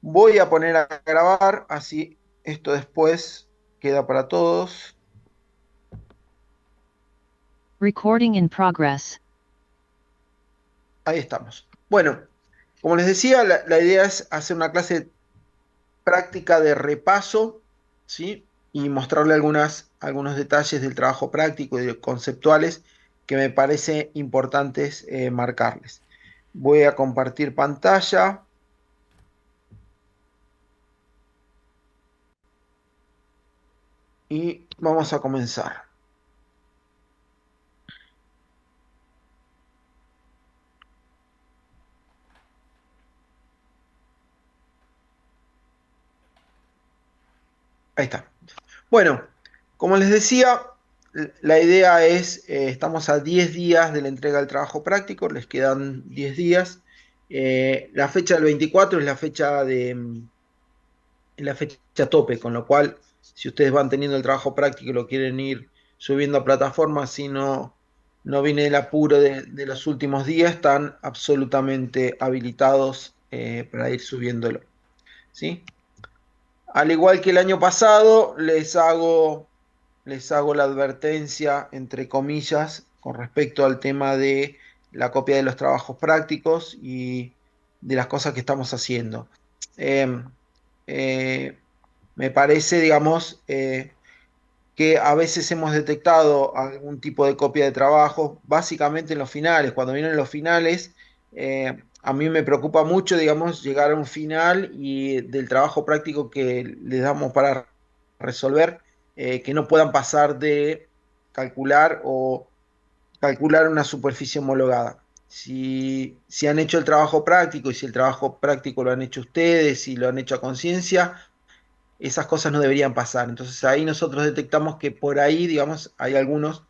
Voy a poner a grabar, así esto después queda para todos. Recording in progress. Ahí estamos. Bueno, como les decía, la idea es hacer una clase práctica de repaso, ¿sí? Y mostrarle algunos detalles del trabajo práctico y conceptuales que me parece importantes marcarles. Voy a compartir pantalla y vamos a comenzar. Ahí está. Bueno, como les decía, la idea es, estamos a 10 días de la entrega del trabajo práctico, les quedan 10 días. La fecha del 24 es la fecha tope, con lo cual, si ustedes van teniendo el trabajo práctico y lo quieren ir subiendo a plataformas, si no viene el apuro de los últimos días, están absolutamente habilitados para ir subiéndolo, ¿sí? Al igual que el año pasado, les hago la advertencia, entre comillas, con respecto al tema de la copia de los trabajos prácticos y de las cosas que estamos haciendo. Eh, eh, Me parece, digamos, que a veces hemos detectado algún tipo de copia de trabajo, básicamente en los finales. Cuando vienen los finales, a mí me preocupa mucho, digamos, llegar a un final y del trabajo práctico que les damos para resolver, que no puedan pasar de calcular o calcular una superficie homologada. Si han hecho el trabajo práctico y si el trabajo práctico lo han hecho ustedes y lo han hecho a conciencia, esas cosas no deberían pasar. Entonces ahí nosotros detectamos que por ahí, digamos, hay algunos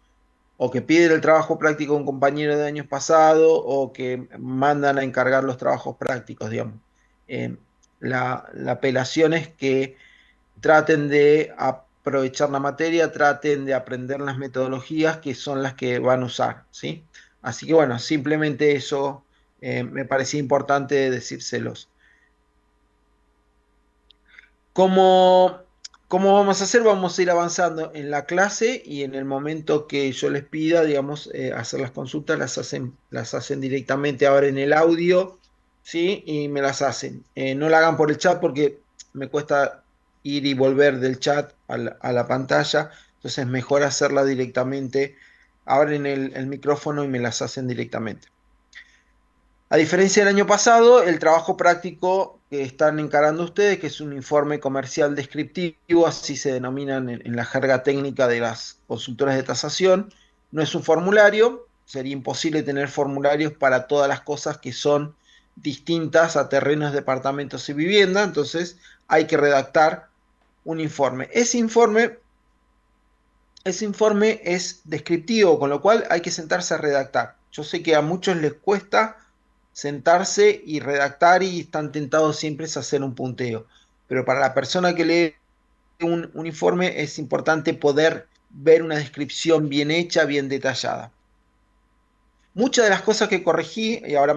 o que piden el trabajo práctico a un compañero de años pasados o que mandan a encargar los trabajos prácticos, digamos. Eh, la apelación es que traten de aprovechar la materia, traten de aprender las metodologías que son las que van a usar, ¿sí? Así que bueno, simplemente eso me parecía importante decírselos. ¿Cómo, cómo vamos a hacer? Vamos a ir avanzando en la clase y en el momento que yo les pida, digamos, hacer las consultas, las hacen directamente ahora en el audio, ¿sí? Y me las hacen. No la hagan por el chat porque me cuesta ir y volver del chat a la pantalla, entonces es mejor hacerla directamente. Abren el micrófono y me las hacen directamente. A diferencia del año pasado, el trabajo práctico que están encarando ustedes, que es un informe comercial descriptivo, así se denominan en la jerga técnica de las consultoras de tasación, no es un formulario, sería imposible tener formularios para todas las cosas que son distintas a terrenos, departamentos y vivienda, entonces hay que redactar un informe. Ese informe es descriptivo, con lo cual hay que sentarse a redactar. Yo sé que a muchos les cuesta sentarse y redactar y están tentados siempre a hacer un punteo, pero para la persona que lee un informe es importante poder ver una descripción bien hecha, bien detallada. Muchas de las cosas que corregí, y ahora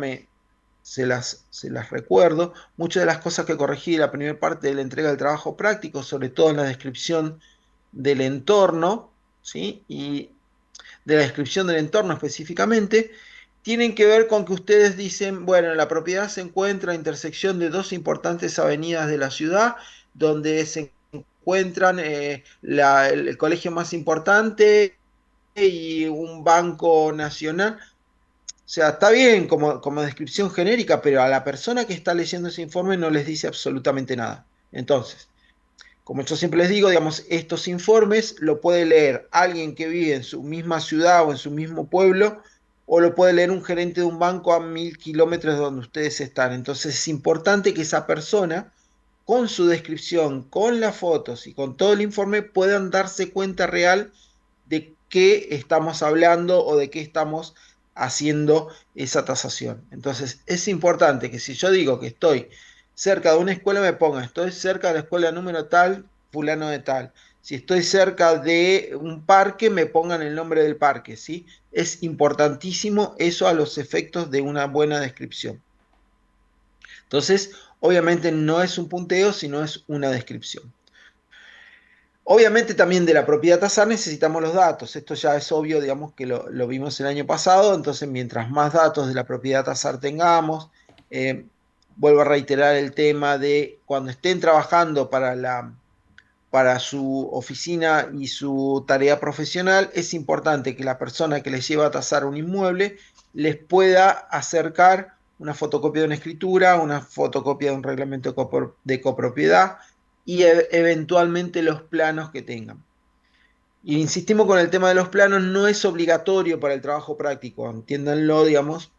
se las recuerdo, muchas de las cosas que corregí en la primera parte de la entrega del trabajo práctico, sobre todo en la descripción del entorno, ¿sí? Y de la descripción del entorno específicamente, tienen que ver con que ustedes dicen, bueno, la propiedad se encuentra a intersección de dos importantes avenidas de la ciudad, donde se encuentran el colegio más importante y un banco nacional. O sea, está bien como descripción genérica, pero a la persona que está leyendo ese informe no les dice absolutamente nada. Entonces, como yo siempre les digo, digamos, estos informes lo puede leer alguien que vive en su misma ciudad o en su mismo pueblo, o lo puede leer un gerente de un banco a 1000 kilómetros de donde ustedes están. Entonces es importante que esa persona, con su descripción, con las fotos y con todo el informe, puedan darse cuenta real de qué estamos hablando o de qué estamos haciendo esa tasación. Entonces es importante que si yo digo que estoy cerca de una escuela me ponga, estoy cerca de la escuela número tal, fulano de tal. Si estoy cerca de un parque, me pongan el nombre del parque, ¿sí? Es importantísimo eso a los efectos de una buena descripción. Entonces, Obviamente no es un punteo, sino es una descripción. Obviamente también de la propiedad a tasar necesitamos los datos. Esto ya es obvio, digamos que lo vimos el año pasado. Entonces, mientras más datos de la propiedad a tasar tengamos, eh, vuelvo a reiterar el tema de cuando estén trabajando para su oficina y su tarea profesional, es importante que la persona que les lleva a tasar un inmueble les pueda acercar una fotocopia de una escritura, una fotocopia de un reglamento de copropiedad y eventualmente los planos que tengan. Y insistimos con el tema de los planos, no es obligatorio para el trabajo práctico, entiéndanlo, digamos,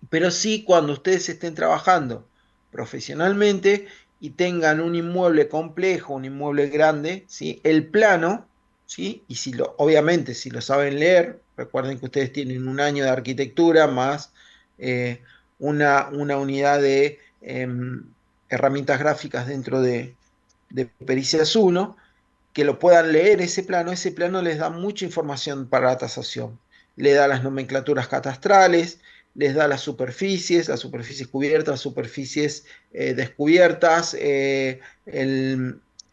pero sí cuando ustedes estén trabajando profesionalmente y tengan un inmueble complejo, un inmueble grande, ¿sí? El plano, ¿sí? Y si obviamente si lo saben leer, recuerden que ustedes tienen un año de arquitectura más eh, una unidad de herramientas gráficas dentro de Pericias 1, que lo puedan leer ese plano les da mucha información para la tasación. Le da las nomenclaturas catastrales, les da las superficies cubiertas, las superficies descubiertas,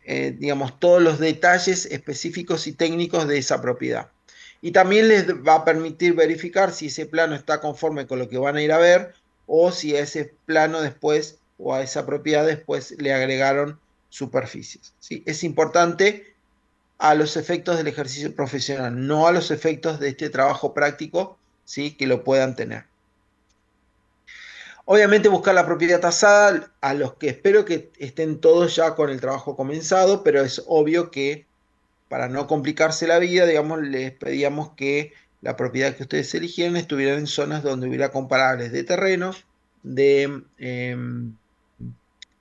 digamos, todos los detalles específicos y técnicos de esa propiedad. Y también les va a permitir verificar si ese plano está conforme con lo que van a ir a ver o si a ese plano después o a esa propiedad después le agregaron superficies. ¿Sí? Es importante a los efectos del ejercicio profesional, no a los efectos de este trabajo práctico, ¿sí? Que lo puedan tener. Obviamente buscar la propiedad tasada, a los que espero que estén todos ya con el trabajo comenzado, pero es obvio que para no complicarse la vida, digamos, les pedíamos que la propiedad que ustedes eligieran estuvieran en zonas donde hubiera comparables de terrenos, de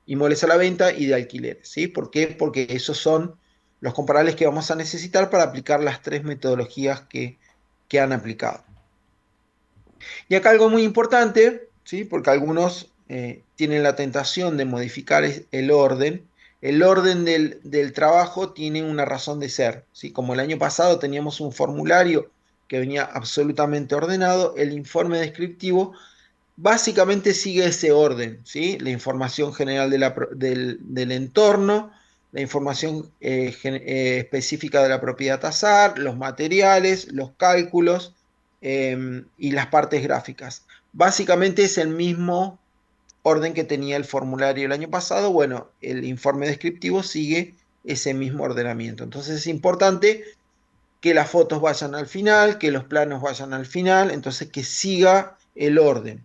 inmuebles a la venta y de alquileres, ¿sí? ¿Por qué? Porque esos son los comparables que vamos a necesitar para aplicar las tres metodologías que han aplicado. Y acá algo muy importante, ¿sí? Porque algunos tienen la tentación de modificar el orden. El orden del trabajo tiene una razón de ser, ¿sí? Como el año pasado teníamos un formulario que venía absolutamente ordenado, el informe descriptivo básicamente sigue ese orden, ¿sí? La información general del entorno, la información específica de la propiedad tasar, los materiales, los cálculos y las partes gráficas. Básicamente es el mismo orden que tenía el formulario el año pasado. Bueno, el informe descriptivo sigue ese mismo ordenamiento. Entonces es importante que las fotos vayan al final, que los planos vayan al final, entonces que siga el orden.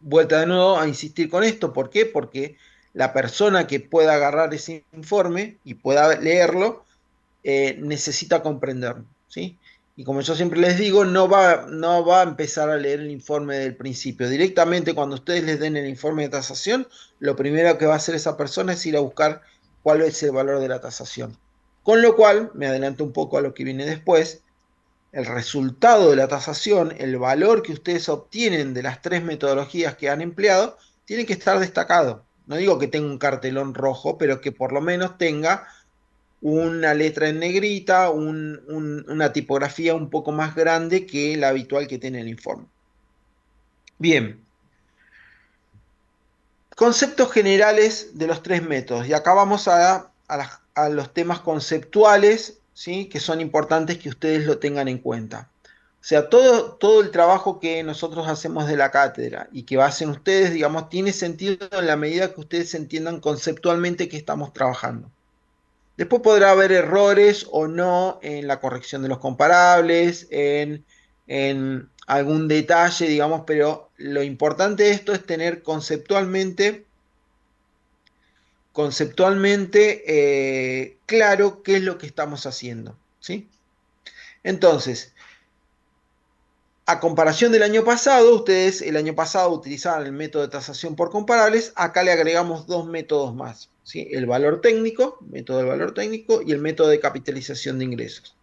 Vuelta de nuevo a insistir con esto, ¿por qué? Porque la persona que pueda agarrar ese informe y pueda leerlo, necesita comprenderlo, ¿sí? Y como yo siempre les digo, no va a empezar a leer el informe del principio. Directamente cuando ustedes les den el informe de tasación, lo primero que va a hacer esa persona es ir a buscar cuál es el valor de la tasación. Con lo cual, me adelanto un poco a lo que viene después, el resultado de la tasación, el valor que ustedes obtienen de las tres metodologías que han empleado, tiene que estar destacado. No digo que tenga un cartelón rojo, pero que por lo menos tenga una letra en negrita, una tipografía un poco más grande que la habitual que tiene el informe. Bien, conceptos generales de los tres métodos. Y acá vamos a los temas conceptuales, ¿sí? Que son importantes que ustedes lo tengan en cuenta. O sea, todo el trabajo que nosotros hacemos de la cátedra y que hacen ustedes, digamos, tiene sentido en la medida que ustedes entiendan conceptualmente que estamos trabajando. Después podrá haber errores o no en la corrección de los comparables, en algún detalle, digamos, pero lo importante de esto es tener conceptualmente claro qué es lo que estamos haciendo, ¿sí? Entonces, a comparación del año pasado, ustedes el año pasado utilizaban el método de tasación por comparables, acá le agregamos dos métodos más, ¿sí? El valor técnico, método del valor técnico, y el método de capitalización de ingresos.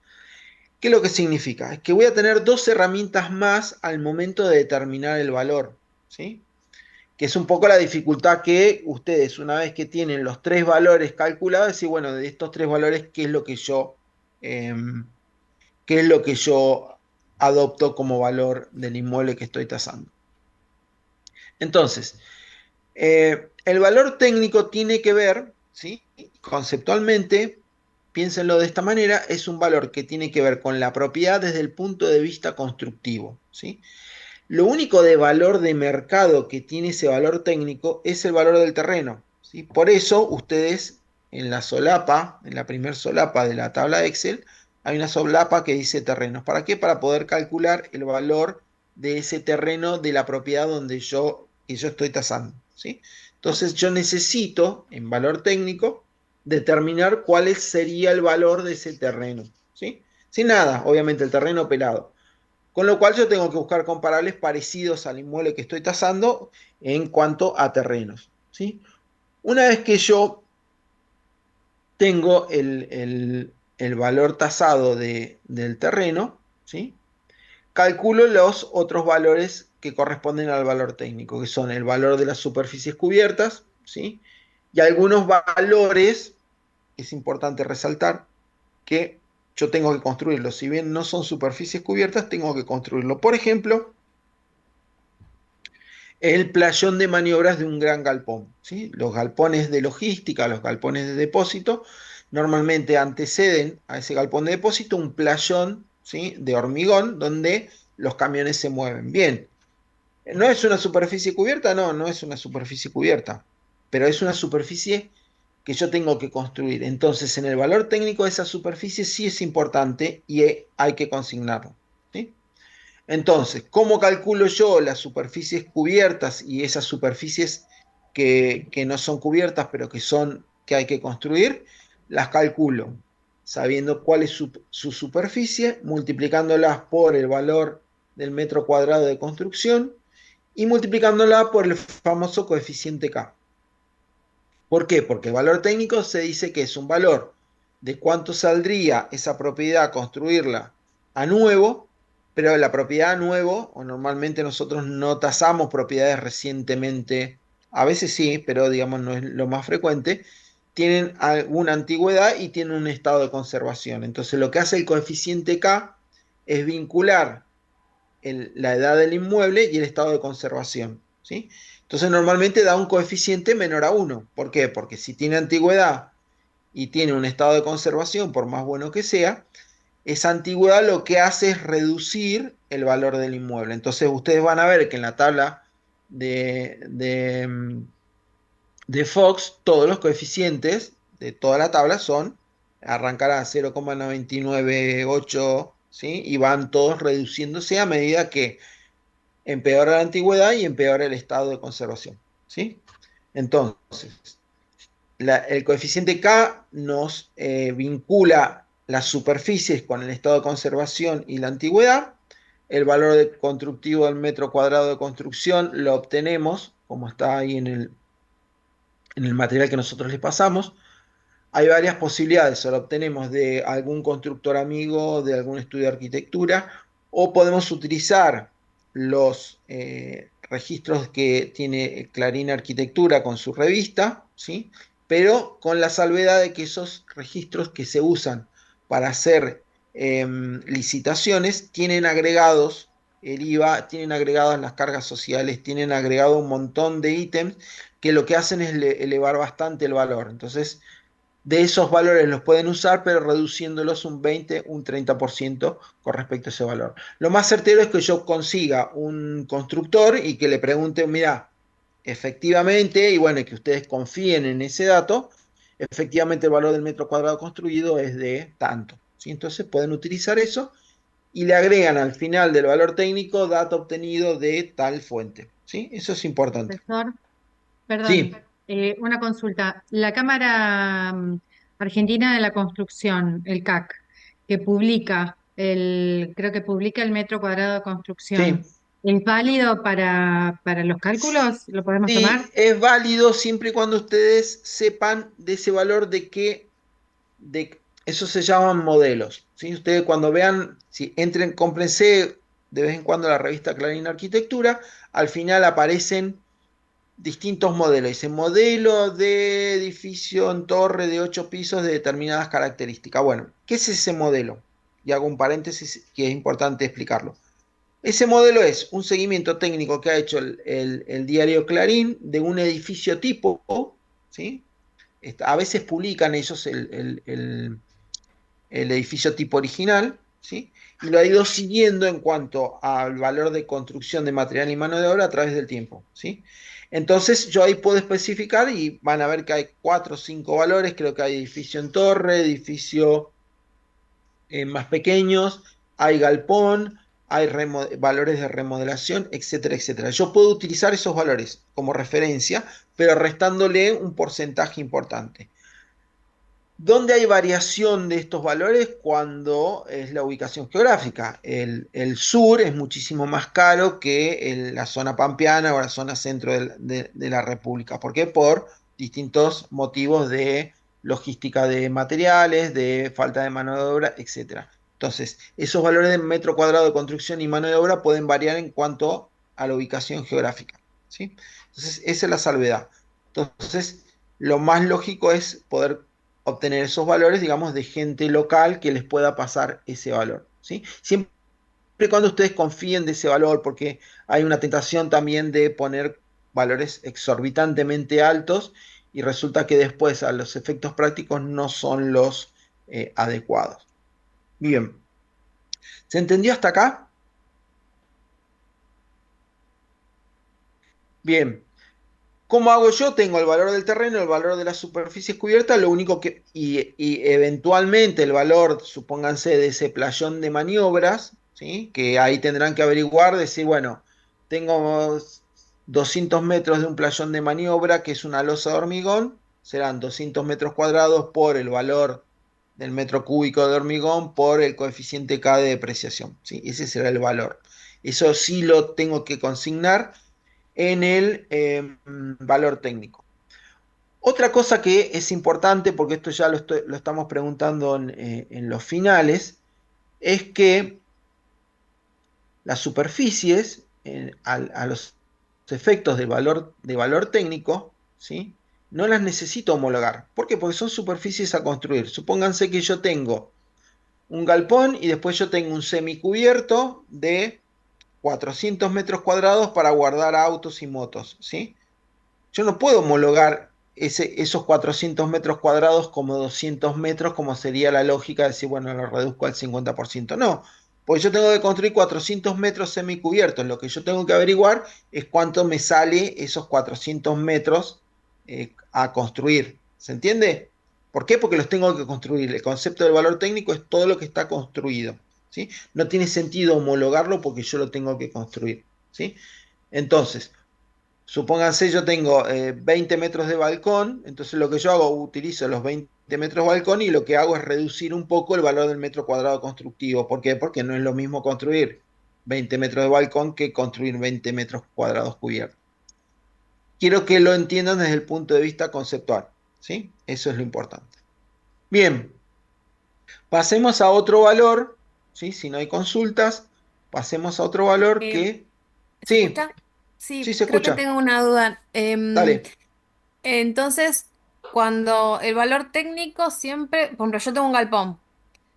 ¿Qué es lo que significa? Es que voy a tener dos herramientas más al momento de determinar el valor, ¿sí? Que es un poco la dificultad que ustedes, una vez que tienen los tres valores calculados, decir, bueno, de estos tres valores, qué es lo que yo adopto como valor del inmueble que estoy tasando? Entonces, El valor técnico tiene que ver, ¿sí? Conceptualmente, piénsenlo de esta manera, es un valor que tiene que ver con la propiedad desde el punto de vista constructivo, ¿sí? Lo único de valor de mercado que tiene ese valor técnico es el valor del terreno, ¿sí? Por eso ustedes en la solapa, en la primer solapa de la tabla de Excel, hay una solapa que dice terrenos. ¿Para qué? Para poder calcular el valor de ese terreno de la propiedad que yo estoy tasando, ¿sí? Entonces yo necesito, en valor técnico, determinar cuál sería el valor de ese terreno, ¿sí? Sin nada, obviamente el terreno pelado. Con lo cual yo tengo que buscar comparables parecidos al inmueble que estoy tasando en cuanto a terrenos, ¿sí? Una vez que yo tengo el valor tasado del terreno, ¿sí? Calculo los otros valores que corresponden al valor técnico, que son el valor de las superficies cubiertas, ¿sí? Y algunos valores, es importante resaltar, que yo tengo que construirlos. Si bien no son superficies cubiertas, tengo que construirlo. Por ejemplo, el playón de maniobras de un gran galpón, ¿sí? Los galpones de logística, los galpones de depósito, normalmente anteceden a ese galpón de depósito un playón, ¿sí? De hormigón donde los camiones se mueven. Bien, ¿no es una superficie cubierta? No, no es una superficie cubierta, pero es una superficie que yo tengo que construir. Entonces, en el valor técnico de esa superficie sí es importante y hay que consignarlo, ¿sí? Entonces, ¿cómo calculo yo las superficies cubiertas y esas superficies que no son cubiertas, pero que hay que construir? Las calculo sabiendo cuál es su superficie, multiplicándolas por el valor del metro cuadrado de construcción y multiplicándola por el famoso coeficiente K. ¿Por qué? Porque el valor técnico se dice que es un valor de cuánto saldría esa propiedad construirla a nuevo, pero la propiedad a nuevo, o normalmente nosotros no tasamos propiedades recientemente, a veces sí, pero digamos no es lo más frecuente, tienen alguna antigüedad y tienen un estado de conservación. Entonces lo que hace el coeficiente K es vincular la edad del inmueble y el estado de conservación, ¿sí? Entonces normalmente da un coeficiente menor a 1. ¿Por qué? Porque si tiene antigüedad y tiene un estado de conservación, por más bueno que sea, esa antigüedad lo que hace es reducir el valor del inmueble. Entonces ustedes van a ver que en la tabla de Fox, todos los coeficientes de toda la tabla arrancar a 0,998, ¿sí? Y van todos reduciéndose a medida que empeora la antigüedad y empeora el estado de conservación, ¿sí? Entonces, el coeficiente K nos vincula las superficies con el estado de conservación y la antigüedad. El valor constructivo del metro cuadrado de construcción lo obtenemos, como está ahí en el material que nosotros les pasamos. Hay varias posibilidades, o lo obtenemos de algún constructor amigo, de algún estudio de arquitectura, o podemos utilizar los registros que tiene Clarín Arquitectura con su revista, ¿sí? Pero con la salvedad de que esos registros que se usan para hacer licitaciones tienen agregados el IVA, tienen agregadas las cargas sociales, tienen agregado un montón de ítems que lo que hacen es elevar bastante el valor. Entonces, de esos valores los pueden usar, pero reduciéndolos un 20, un 30% con respecto a ese valor. Lo más certero es que yo consiga un constructor y que le pregunte, mira, efectivamente, y bueno, que ustedes confíen en ese dato, efectivamente el valor del metro cuadrado construido es de tanto, ¿sí? Entonces pueden utilizar eso y le agregan al final del valor técnico dato obtenido de tal fuente, ¿sí? Eso es importante. Profesor, perdón, Sí, una consulta. La Cámara Argentina de la Construcción, el CAC, que publica creo que publica el metro cuadrado de construcción, sí. ¿es válido para los cálculos? ¿Lo podemos tomar? Sí, es válido siempre y cuando ustedes sepan de ese valor eso se llaman modelos. ¿Sí? Ustedes cuando vean, si entren, cómprense de vez en cuando la revista Clarín Arquitectura, al final aparecen distintos modelos. Dice modelo de edificio en torre de 8 pisos de determinadas características. Bueno, ¿qué es ese modelo? Y hago un paréntesis que es importante explicarlo. Ese modelo es un seguimiento técnico que ha hecho el diario Clarín de un edificio tipo, ¿sí? A veces publican ellos el edificio tipo original, ¿sí? Y lo ha ido siguiendo en cuanto al valor de construcción de material y mano de obra a través del tiempo, ¿sí? Entonces yo ahí puedo especificar y van a ver que hay 4 o 5 valores, creo que hay edificio en torre, edificio más pequeños, hay galpón, hay valores de remodelación, etcétera, etcétera. Yo puedo utilizar esos valores como referencia, pero restándole un porcentaje importante. ¿Dónde hay variación de estos valores? Cuando es la ubicación geográfica. El sur es muchísimo más caro que la zona pampeana o la zona centro de la República. ¿Por qué? Por distintos motivos de logística de materiales, de falta de mano de obra, etc. Entonces, esos valores de metro cuadrado de construcción y mano de obra pueden variar en cuanto a la ubicación geográfica, ¿sí? Entonces, esa es la salvedad. Entonces, lo más lógico es poder obtener esos valores, digamos, de gente local que les pueda pasar ese valor, ¿sí? Siempre y cuando ustedes confíen de ese valor, porque hay una tentación también de poner valores exorbitantemente altos y resulta que después a los efectos prácticos no son los adecuados. Bien, ¿se entendió hasta acá? Bien. ¿Cómo hago yo? Tengo el valor del terreno, el valor de las superficies cubiertas, lo único que, y eventualmente el valor, supónganse, de ese playón de maniobras, ¿sí? Que ahí tendrán que averiguar, decir, bueno, tengo 200 metros de un playón de maniobra, que es una losa de hormigón, serán 200 metros cuadrados por el valor del metro cúbico de hormigón por el coeficiente K de depreciación, ¿sí? Ese será el valor. Eso sí lo tengo que consignar en el valor técnico. Otra cosa que es importante, porque esto ya lo estamos preguntando en los finales, es que las superficies, a los efectos de valor técnico, ¿sí? No las necesito homologar. ¿Por qué? Porque son superficies a construir. Supónganse que yo tengo un galpón y después yo tengo un semicubierto de 400 metros cuadrados para guardar autos y motos, ¿sí? Yo no puedo homologar esos 400 metros cuadrados como 200 metros, como sería la lógica de decir, bueno, lo reduzco al 50%. No, porque yo tengo que construir 400 metros semicubiertos. Lo que yo tengo que averiguar es cuánto me sale esos 400 metros a construir. ¿Se entiende? ¿Por qué? Porque los tengo que construir. El concepto del valor técnico es todo lo que está construido, ¿sí? No tiene sentido homologarlo porque yo lo tengo que construir, ¿sí? Entonces, supónganse, yo tengo 20 metros de balcón, entonces lo que yo hago, utilizo los 20 metros de balcón y lo que hago es reducir un poco el valor del metro cuadrado constructivo. ¿Por qué? Porque no es lo mismo construir 20 metros de balcón que construir 20 metros cuadrados cubiertos. Quiero que lo entiendan desde el punto de vista conceptual, ¿sí? Eso es lo importante. Bien, pasemos a otro valor, ¿sí? Si no hay consultas, pasemos a otro valor Eh, que... ¿Se Sí, escucha? sí Sí, se creo que escucha. tengo una duda. Dale. Entonces, cuando el valor técnico siempre, por ejemplo, yo tengo un galpón.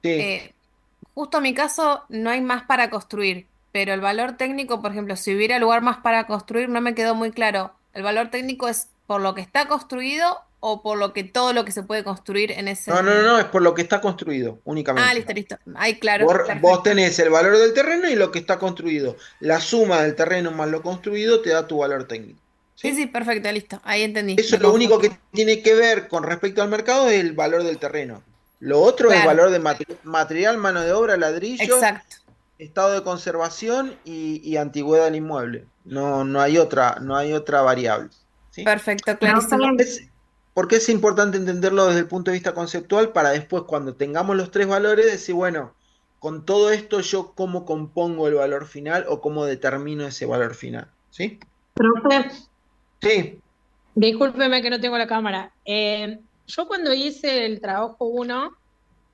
Sí. eh, Justo en mi caso no hay más para construir, pero el valor técnico, por ejemplo, si hubiera lugar más para construir, no me quedó muy claro. ¿El valor técnico es por lo que está construido o por lo que todo lo que se puede construir en No, no, no, ese... no, es por lo que está construido Ah, únicamente. listo, listo. Ahí, claro, Vos perfecto. tenés el valor del terreno y lo que está construido. La suma del terreno más lo construido te da tu valor técnico. Sí, sí, ¿Sí? perfecto, listo. Ahí entendí, Eso me es lo único confundí. que tiene que ver con respecto al mercado, es el valor del terreno. Lo otro es Claro, valor de material, mano de obra, ladrillo, exacto. estado de conservación y antigüedad del inmueble. No, no hay otra variable. ¿Sí? Perfecto, Profe, clarísimo. ¿Por qué es importante entenderlo desde el punto de vista conceptual para después, cuando tengamos los 3 valores, decir, bueno, con todo esto yo cómo compongo el valor final o cómo determino ese valor final? ¿Sí? profe, Sí, discúlpeme que no tengo la cámara. Yo cuando hice el trabajo uno,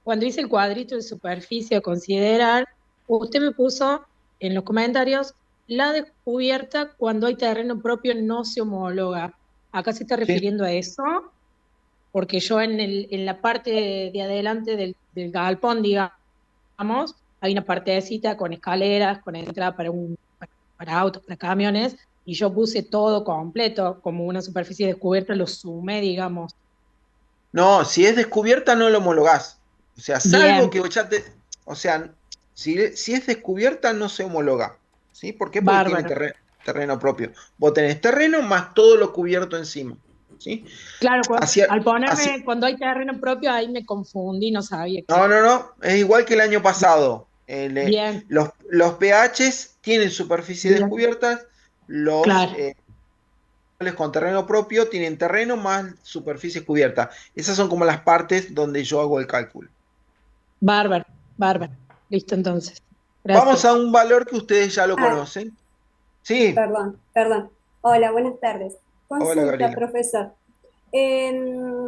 cuando hice el cuadrito de superficie a considerar, usted me puso en los comentarios, la descubierta cuando hay terreno propio no se homologa. ¿Acá se está sí. refiriendo a eso? Porque yo en la parte de adelante del galpón, digamos, hay una partecita con escaleras, con entrada para autos, para camiones, y yo puse todo completo, como una superficie descubierta, lo sumé, digamos. No, si es descubierta no lo homologás. O sea, salvo Bien, que ya te... O sea, si es descubierta no se homologa. ¿Sí? ¿Por qué? Porque tiene bárbaro. terreno propio. Vos tenés terreno más todo lo cubierto encima. ¿Sí? Claro, Hacia, al hacia- ponerme, cuando hay terreno propio, ahí me confundí, no sabía no, que. no, no. Es igual que el año pasado. Bien, Los PHs tienen superficies bien, descubiertas. Los claro, con terreno propio tienen terreno más superficies cubiertas. Esas son como las partes donde yo hago el cálculo. bárbaro, bárbaro. Listo, entonces. Vamos Gracias. a un valor que ustedes ya lo Ah, conocen. Sí, perdón, perdón. Hola, buenas tardes. hola Consulta, Gabriela. profesor.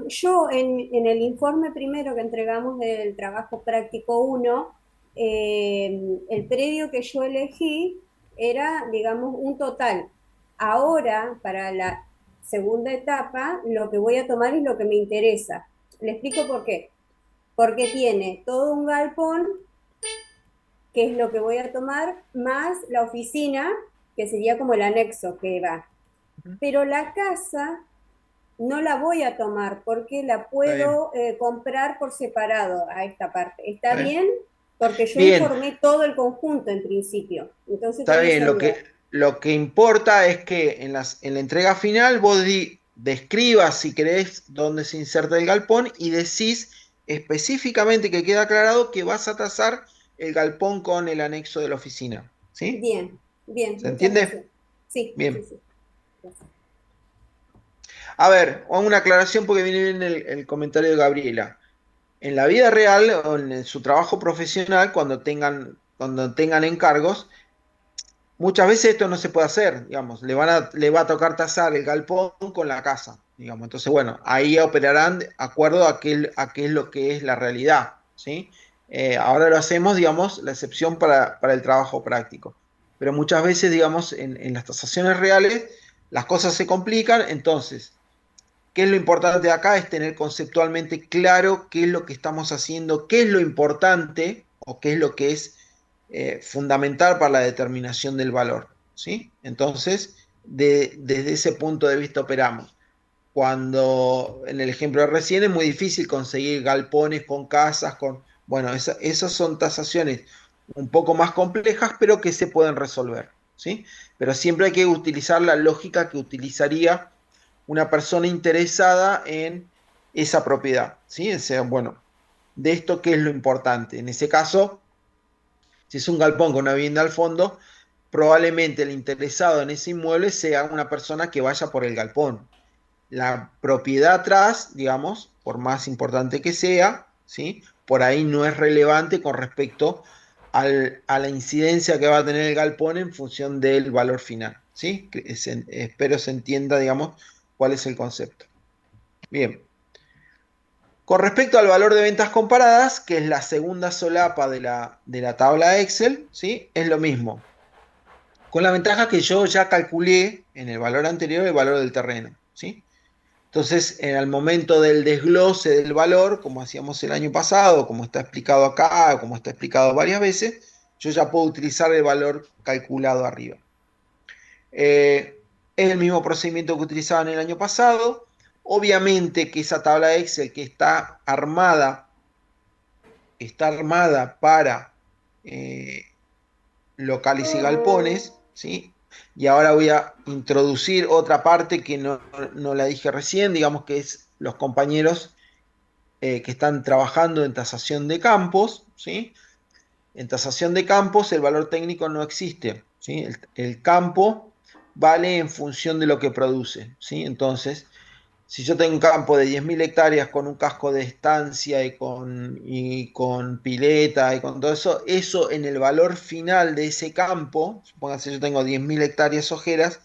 Yo en el informe primero que entregamos del trabajo práctico uno, el predio que yo elegí era, digamos, un total. Ahora, para la segunda etapa, lo que voy a tomar es lo que me interesa. Le explico por qué. Porque tiene todo un galpón, que es lo que voy a tomar, más la oficina, que sería como el anexo que va. Pero la casa no la voy a tomar porque la Está bien, puedo comprar por separado a esta parte. ¿Está está bien. bien? Porque yo Bien, informé todo el conjunto en principio. Entonces está tengo bien. esa duda. Lo que importa es que en la entrega final vos describas, si querés, dónde se inserta el galpón y decís específicamente que queda aclarado que vas a tasar el galpón con el anexo de la oficina. ¿Sí? Bien, bien, ¿Se muchas entiende? gracias. Sí, sí, Bien. sí. Gracias. A ver, hago una aclaración porque viene bien el comentario de Gabriela. En la vida real o en su trabajo profesional, cuando tengan encargos, muchas veces esto no se puede hacer, digamos, le va a tocar tasar el galpón con la casa, digamos. Entonces, bueno, ahí operarán de acuerdo a qué es lo que es la realidad, ¿sí? Ahora lo hacemos, digamos, la excepción para el trabajo práctico. Pero muchas veces, digamos, en las tasaciones reales, las cosas se complican, entonces ¿qué es lo importante acá? Es tener conceptualmente claro qué es lo que estamos haciendo, qué es lo importante o qué es lo que es fundamental para la determinación del valor. ¿Sí? Entonces, desde ese punto de vista operamos. Cuando en el ejemplo de recién es muy difícil conseguir galpones con casas, bueno, esas son tasaciones un poco más complejas, pero que se pueden resolver. ¿Sí? Pero siempre hay que utilizar la lógica que utilizaría una persona interesada en esa propiedad, ¿sí? O sea, bueno, de esto qué es lo importante. En ese caso, si es un galpón con una vivienda al fondo, probablemente el interesado en ese inmueble sea una persona que vaya por el galpón. La propiedad atrás, digamos, por más importante que sea, ¿sí? Por ahí no es relevante con respecto a la incidencia que va a tener el galpón en función del valor final, ¿sí? Espero se entienda, digamos, cuál es el concepto. Bien. Con respecto al valor de ventas comparadas, que es la segunda solapa de la tabla Excel, ¿sí? Es lo mismo. Con la ventaja que yo ya calculé en el valor anterior el valor del terreno, ¿sí? Entonces, en el momento del desglose del valor, como hacíamos el año pasado, como está explicado acá, como está explicado varias veces, yo ya puedo utilizar el valor calculado arriba. Es el mismo procedimiento que utilizaban el año pasado. Obviamente que esa tabla Excel que está armada para locales y galpones, ¿sí? Y ahora voy a introducir otra parte que no la dije recién, digamos que es los compañeros que están trabajando en tasación de campos, ¿sí? En tasación de campos el valor técnico no existe, ¿sí? El campo vale en función de lo que produce, ¿sí? Entonces, si yo tengo un campo de 10.000 hectáreas con un casco de estancia y con pileta y con todo eso, eso en el valor final de ese campo, supóngase yo tengo 10.000 hectáreas ojeras,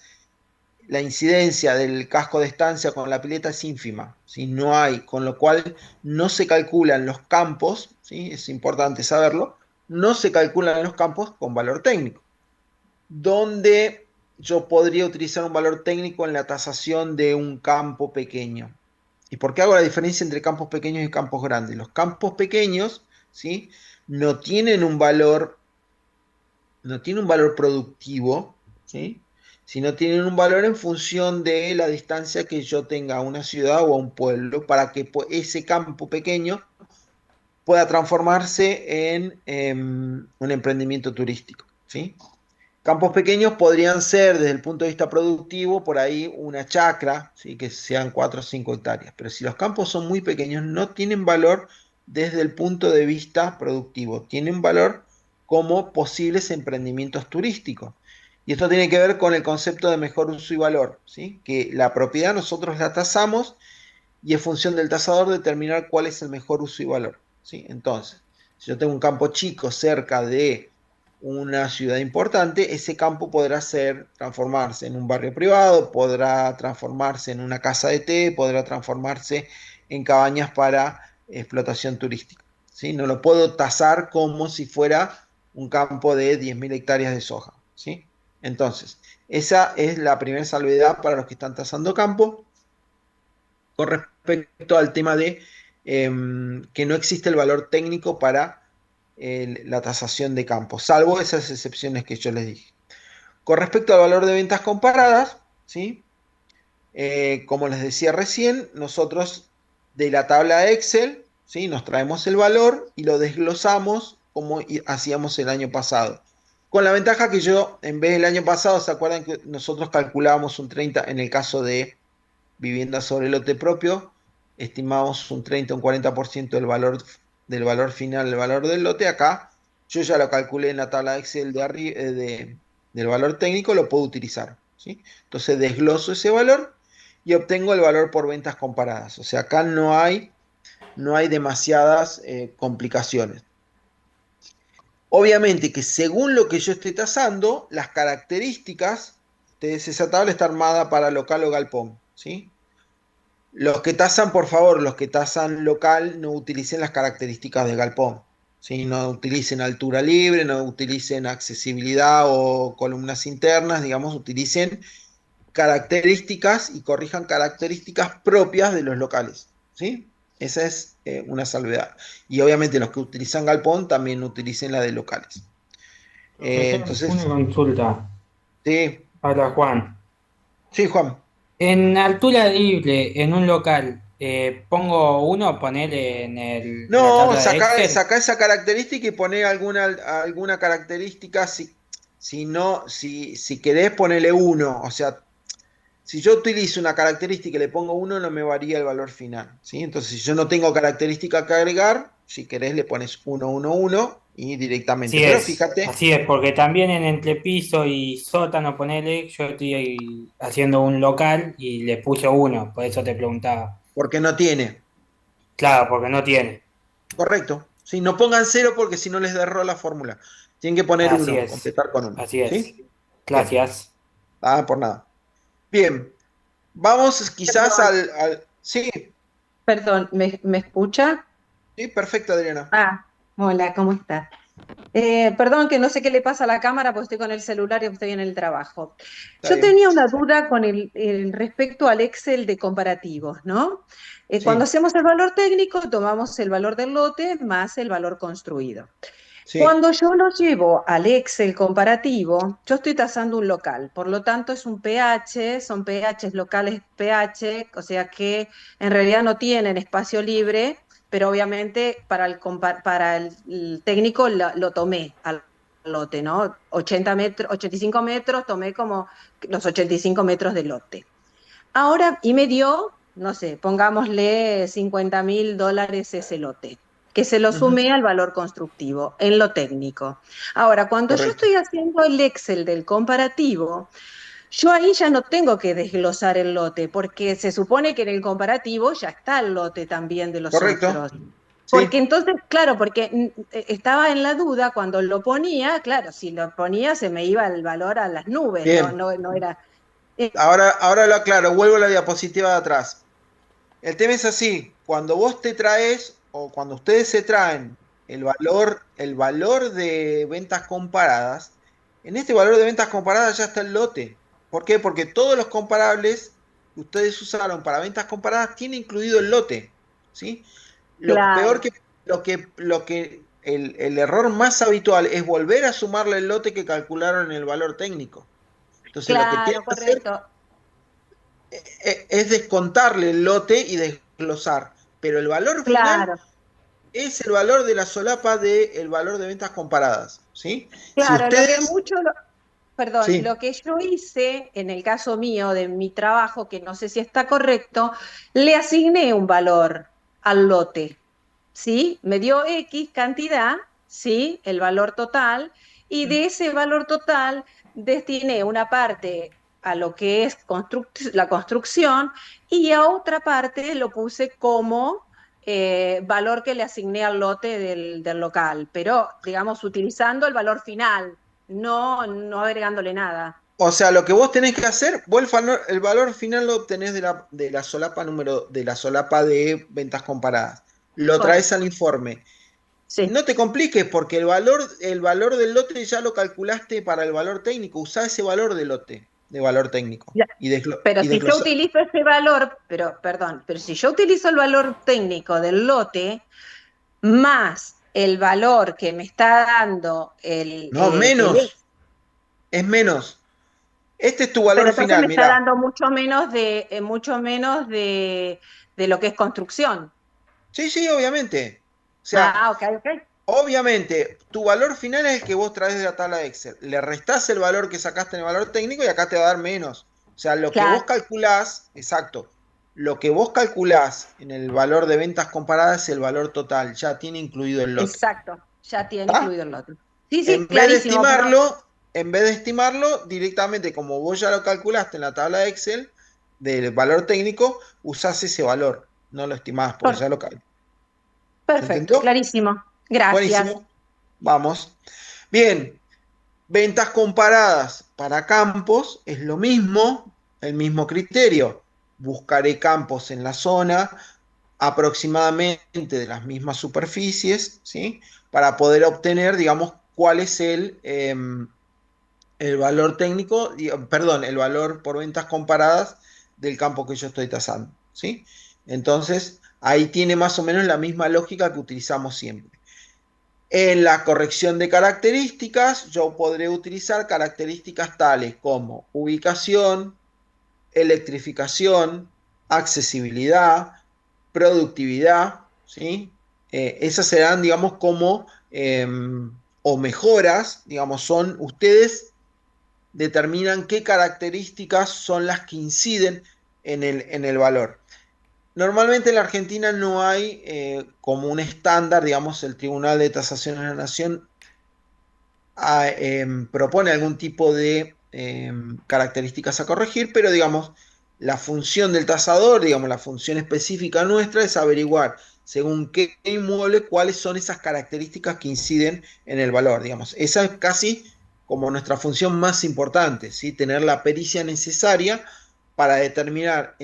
la incidencia del casco de estancia con la pileta es ínfima, ¿sí? No hay, con lo cual no se calculan los campos, ¿sí? Es importante saberlo, no se calculan los campos con valor técnico. Donde yo podría utilizar un valor técnico en la tasación de un campo pequeño. ¿Y por qué hago la diferencia entre campos pequeños y campos grandes? Los campos pequeños ¿sí? No tienen un valor, no tienen un valor productivo, ¿sí? Sino tienen un valor en función de la distancia que yo tenga a una ciudad o a un pueblo para que ese campo pequeño pueda transformarse en un emprendimiento turístico, ¿sí? Campos pequeños podrían ser, desde el punto de vista productivo, por ahí una chacra, ¿sí? Que sean 4 o 5 hectáreas. Pero si los campos son muy pequeños, no tienen valor desde el punto de vista productivo, tienen valor como posibles emprendimientos turísticos. Y esto tiene que ver con el concepto de mejor uso y valor, ¿sí? Que la propiedad nosotros la tasamos y en función del tasador determinar cuál es el mejor uso y valor, ¿sí? Entonces, si yo tengo un campo chico cerca de una ciudad importante, ese campo podrá transformarse en un barrio privado, podrá transformarse en una casa de té, podrá transformarse en cabañas para explotación turística, ¿sí? No lo puedo tasar como si fuera un campo de 10.000 hectáreas de soja, ¿sí? Entonces, esa es la primera salvedad para los que están tasando campo. Con respecto al tema de que no existe el valor técnico para la tasación de campos, salvo esas excepciones que yo les dije. Con respecto al valor de ventas comparadas, ¿sí? Como les decía recién, nosotros de la tabla Excel, ¿sí? Nos traemos el valor y lo desglosamos como hacíamos el año pasado. Con la ventaja que yo, en vez del año pasado, ¿se acuerdan que nosotros calculábamos un 30 en el caso de vivienda sobre lote propio? Estimamos un 30 o un 40% del valor final, del valor del lote. Acá yo ya lo calculé en la tabla Excel del valor técnico, lo puedo utilizar, ¿sí? Entonces desgloso ese valor y obtengo el valor por ventas comparadas. O sea, acá no hay demasiadas complicaciones. Obviamente que según lo que yo esté tasando, las características, esa tabla está armada para local o galpón, ¿sí? Los que tasan, por favor, los que tasan local, no utilicen las características de galpón, ¿sí? No utilicen altura libre, no utilicen accesibilidad o columnas internas, digamos, utilicen características y corrijan características propias de los locales, ¿sí? Esa es una salvedad. Y obviamente los que utilizan galpón también utilicen la de locales. Profesor, Entonces, una consulta. sí, Hola, Juan. sí, Juan. En altura libre, en un local, pongo uno, ponele en la No, tabla de Excel. saca esa característica y poné alguna característica. Si no, si querés ponerle uno. O sea, si yo utilizo una característica y le pongo uno, no me varía el valor final, ¿sí? Entonces, si yo no tengo característica que agregar, si querés le pones 1, 1, 1 y directamente. Pero fíjate, Así es, porque también en entrepiso y sótano, ponele, yo estoy haciendo un local y le puse uno, por eso te preguntaba. porque no tiene. Claro, porque no tiene. Correcto. ¿Sí? No pongan cero porque si no les da error la fórmula. Tienen que poner Así uno, es, completar con uno. así es. ¿Sí? Bien. Gracias. Ah, por nada. Bien. Vamos quizás Perdón, Sí, perdón, ¿me escucha? sí, perfecto, Adriana. Ah, hola, ¿cómo está? Perdón que no sé qué le pasa a la cámara porque estoy con el celular y estoy en el trabajo. Está Yo bien. tenía una duda con el respecto al Excel de comparativos, ¿no? Cuando Sí, hacemos el valor técnico, tomamos el valor del lote más el valor construido. sí. Cuando yo lo llevo al Excel comparativo, yo estoy tasando un local, por lo tanto es un pH, son pHs locales pH, o sea que en realidad no tienen espacio libre, pero obviamente para el técnico lo tomé al lote, ¿no? 80 metros, 85 metros, tomé como los 85 metros del lote. Ahora, y me dio, no sé, pongámosle $50.000 ese lote, que se lo Ujú, sumé al valor constructivo en lo técnico. Ahora, cuando yo correcto. estoy haciendo el Excel del comparativo, yo ahí ya no tengo que desglosar el lote, porque se supone que en el comparativo ya está el lote también de los Correcto. otros. Porque Sí. entonces, claro, porque estaba en la duda cuando lo ponía, claro, si lo ponía se me iba el valor a las nubes, no, Bien. no, no era. eh, Ahora lo aclaro. Vuelvo a la diapositiva de atrás. El tema es así. Cuando vos te traes o cuando ustedes se traen el valor de ventas comparadas, en este valor de ventas comparadas ya está el lote. ¿Por qué? Porque todos los comparables que ustedes usaron para ventas comparadas tienen incluido el lote, ¿sí? Lo peor claro. que, el error más habitual es volver a sumarle el lote que calcularon en el valor técnico. Entonces lo que tienen Claro, que hacer correcto. es descontarle el lote y desglosar. Pero el valor final Claro, es el valor de la solapa del valor de ventas comparadas. ¿Sí? Si claro, lo que ustedes. mucho, perdón, Sí. lo que yo hice en el caso mío de mi trabajo, que no sé si está correcto, le asigné un valor al lote, ¿sí? Me dio X cantidad, ¿sí? El valor total, y de ese valor total destiné una parte a lo que es la construcción y a otra parte lo puse como valor que le asigné al lote del local, pero digamos utilizando el valor final, no agregándole nada. O sea, lo que vos tenés que hacer, vos el valor final lo obtenés de la solapa de la solapa de ventas comparadas. Lo traes al Correcto. informe. Sí, No te compliques porque el valor del lote ya lo calculaste para el valor técnico. Usá ese valor de lote, de valor técnico. ya. Y, Pero y si yo desglosa. utilizo ese valor, perdón, pero si yo utilizo el valor técnico del lote más el valor que me está dando No, el. menos. Es menos. Este es tu Pero valor entonces final, me está mirá. dando mucho menos de lo que es construcción. Sí, sí, obviamente. O sea, Ah, ok, ok. obviamente, tu valor final es el que vos traes de la tabla de Excel. Le restás el valor que sacaste en el valor técnico y acá te va a dar menos. O sea, lo que vos Claro, calculás, exacto, lo que vos calculás en el valor de ventas comparadas es el valor total, ya tiene incluido el lote. exacto. Ya tiene ¿Está? incluido el lote. Sí, sí, En vez de clarísimo, perdón. estimarlo, directamente, como vos ya lo calculaste en la tabla de Excel del valor técnico, usás ese valor. No lo estimás porque ya lo calculaste. ¿Se Perfecto, entendió? clarísimo. Gracias. Buenísimo. Vamos. Bien, ventas comparadas para campos es lo mismo, el mismo criterio. Buscaré campos en la zona aproximadamente de las mismas superficies, ¿sí? Para poder obtener, digamos, cuál es el valor técnico, perdón, el valor por ventas comparadas del campo que yo estoy tasando, ¿sí? Entonces, ahí tiene más o menos la misma lógica que utilizamos siempre. En la corrección de características, yo podré utilizar características tales como ubicación, electrificación, accesibilidad, productividad, ¿sí? Esas serán, digamos, como, o mejoras, digamos, son ustedes determinan qué características son las que inciden en el valor. Normalmente en la Argentina no hay como un estándar, digamos, el Tribunal de Tasación de la Nación propone algún tipo de características a corregir, pero digamos, la función del tasador, digamos, la función específica nuestra es averiguar según qué inmueble cuáles son esas características que inciden en el valor, digamos. Esa es casi como nuestra función más importante, ¿sí? Tener la pericia necesaria para determinar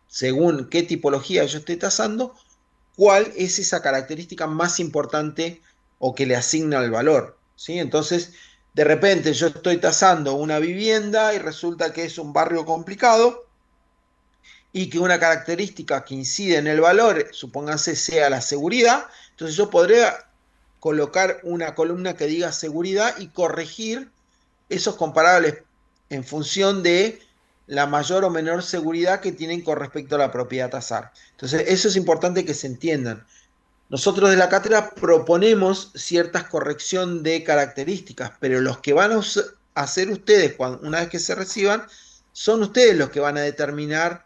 según qué tipología yo esté tasando, cuál es esa característica más importante o que le asigna el valor, ¿sí? Entonces, de repente yo estoy tasando una vivienda y resulta que es un barrio complicado y que una característica que incide en el valor, supónganse, sea la seguridad, entonces yo podré colocar una columna que diga seguridad y corregir esos comparables en función de la mayor o menor seguridad que tienen con respecto a la propiedad a tasar. Entonces, eso es importante que se entiendan. Nosotros de la cátedra proponemos ciertas corrección de características, pero los que van a hacer ustedes una vez que se reciban, son ustedes los que van a determinar,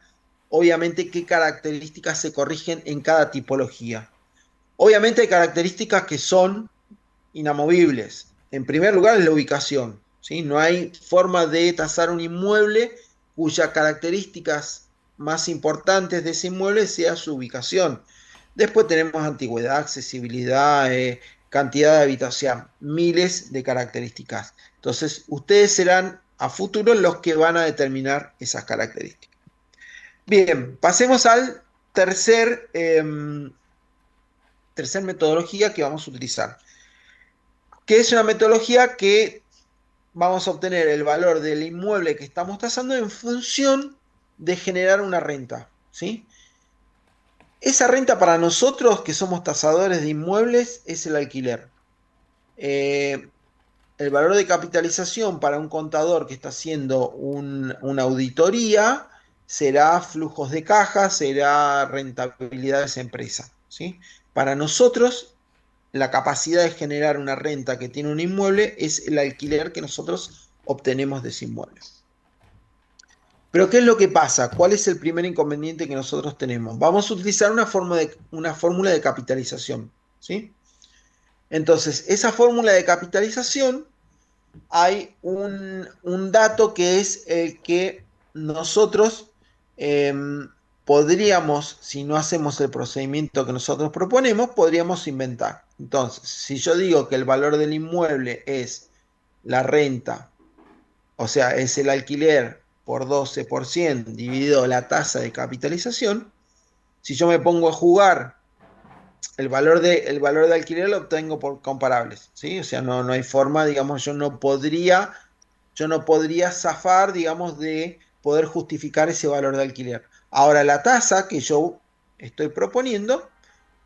obviamente, qué características se corrigen en cada tipología. Obviamente hay características que son inamovibles. En primer lugar es la ubicación, ¿sí? No hay forma de tasar un inmueble cuyas características más importantes de ese inmueble sea su ubicación. Después tenemos antigüedad, accesibilidad, cantidad de habitación, miles de características. Entonces, ustedes serán a futuro los que van a determinar esas características. Bien, pasemos al tercer metodología que vamos a utilizar, que es una metodología que vamos a obtener el valor del inmueble que estamos tasando en función de generar una renta, ¿sí? Esa renta para nosotros, que somos tasadores de inmuebles, es el alquiler. El valor de capitalización para un contador que está haciendo una auditoría será flujos de caja, será rentabilidad de esa empresa, ¿sí? Para nosotros, la capacidad de generar una renta que tiene un inmueble es el alquiler que nosotros obtenemos de ese inmueble. Pero ¿qué es lo que pasa? ¿Cuál es el primer inconveniente que nosotros tenemos? Vamos a utilizar una fórmula de capitalización, ¿sí? Entonces, esa fórmula de capitalización, hay un dato que es el que nosotros podríamos, si no hacemos el procedimiento que nosotros proponemos, podríamos inventar. Entonces, si yo digo que el valor del inmueble es la renta, o sea, es el alquiler por 12% dividido la tasa de capitalización, si yo me pongo a jugar, el valor de alquiler lo obtengo por comparables, ¿sí? O sea, no hay forma, digamos, yo no podría zafar, digamos, de poder justificar ese valor de alquiler. Ahora, la tasa que yo estoy proponiendo,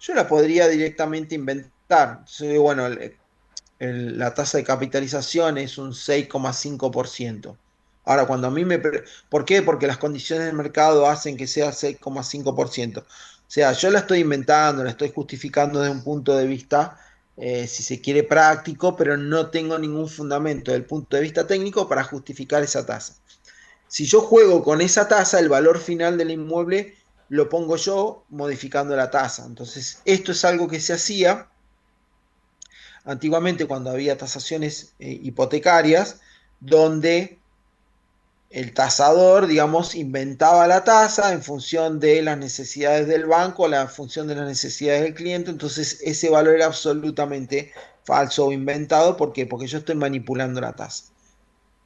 yo la podría directamente inventar. Entonces, bueno, la tasa de capitalización es un 6,5%. Ahora, cuando a mí ¿por qué? Porque las condiciones del mercado hacen que sea 6,5%. O sea, yo la estoy inventando, la estoy justificando desde un punto de vista, si se quiere, práctico, pero no tengo ningún fundamento desde el punto de vista técnico para justificar esa tasa. Si yo juego con esa tasa, el valor final del inmueble lo pongo yo modificando la tasa. Entonces, esto es algo que se hacía antiguamente cuando había tasaciones hipotecarias, donde el tasador, digamos, inventaba la tasa en función de las necesidades del banco, la función de las necesidades del cliente. Entonces ese valor era absolutamente falso o inventado. ¿Por qué? Porque yo estoy manipulando la tasa.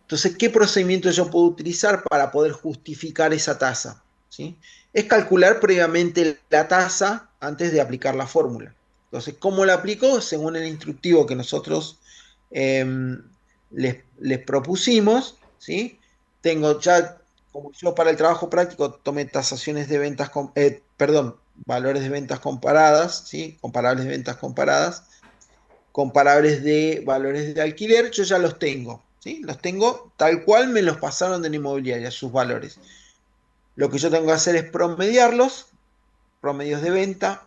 Entonces, ¿qué procedimiento yo puedo utilizar para poder justificar esa tasa? ¿Sí? Es calcular previamente la tasa antes de aplicar la fórmula. Entonces, ¿cómo la aplico? Según el instructivo que nosotros les propusimos, ¿sí? Tengo ya, como yo para el trabajo práctico tomé tasaciones de ventas, valores de ventas comparadas, ¿sí? Comparables de ventas comparadas, comparables de valores de alquiler, yo ya los tengo, ¿sí? Los tengo tal cual me los pasaron de la inmobiliaria, sus valores. Lo que yo tengo que hacer es promediarlos, promedios de venta,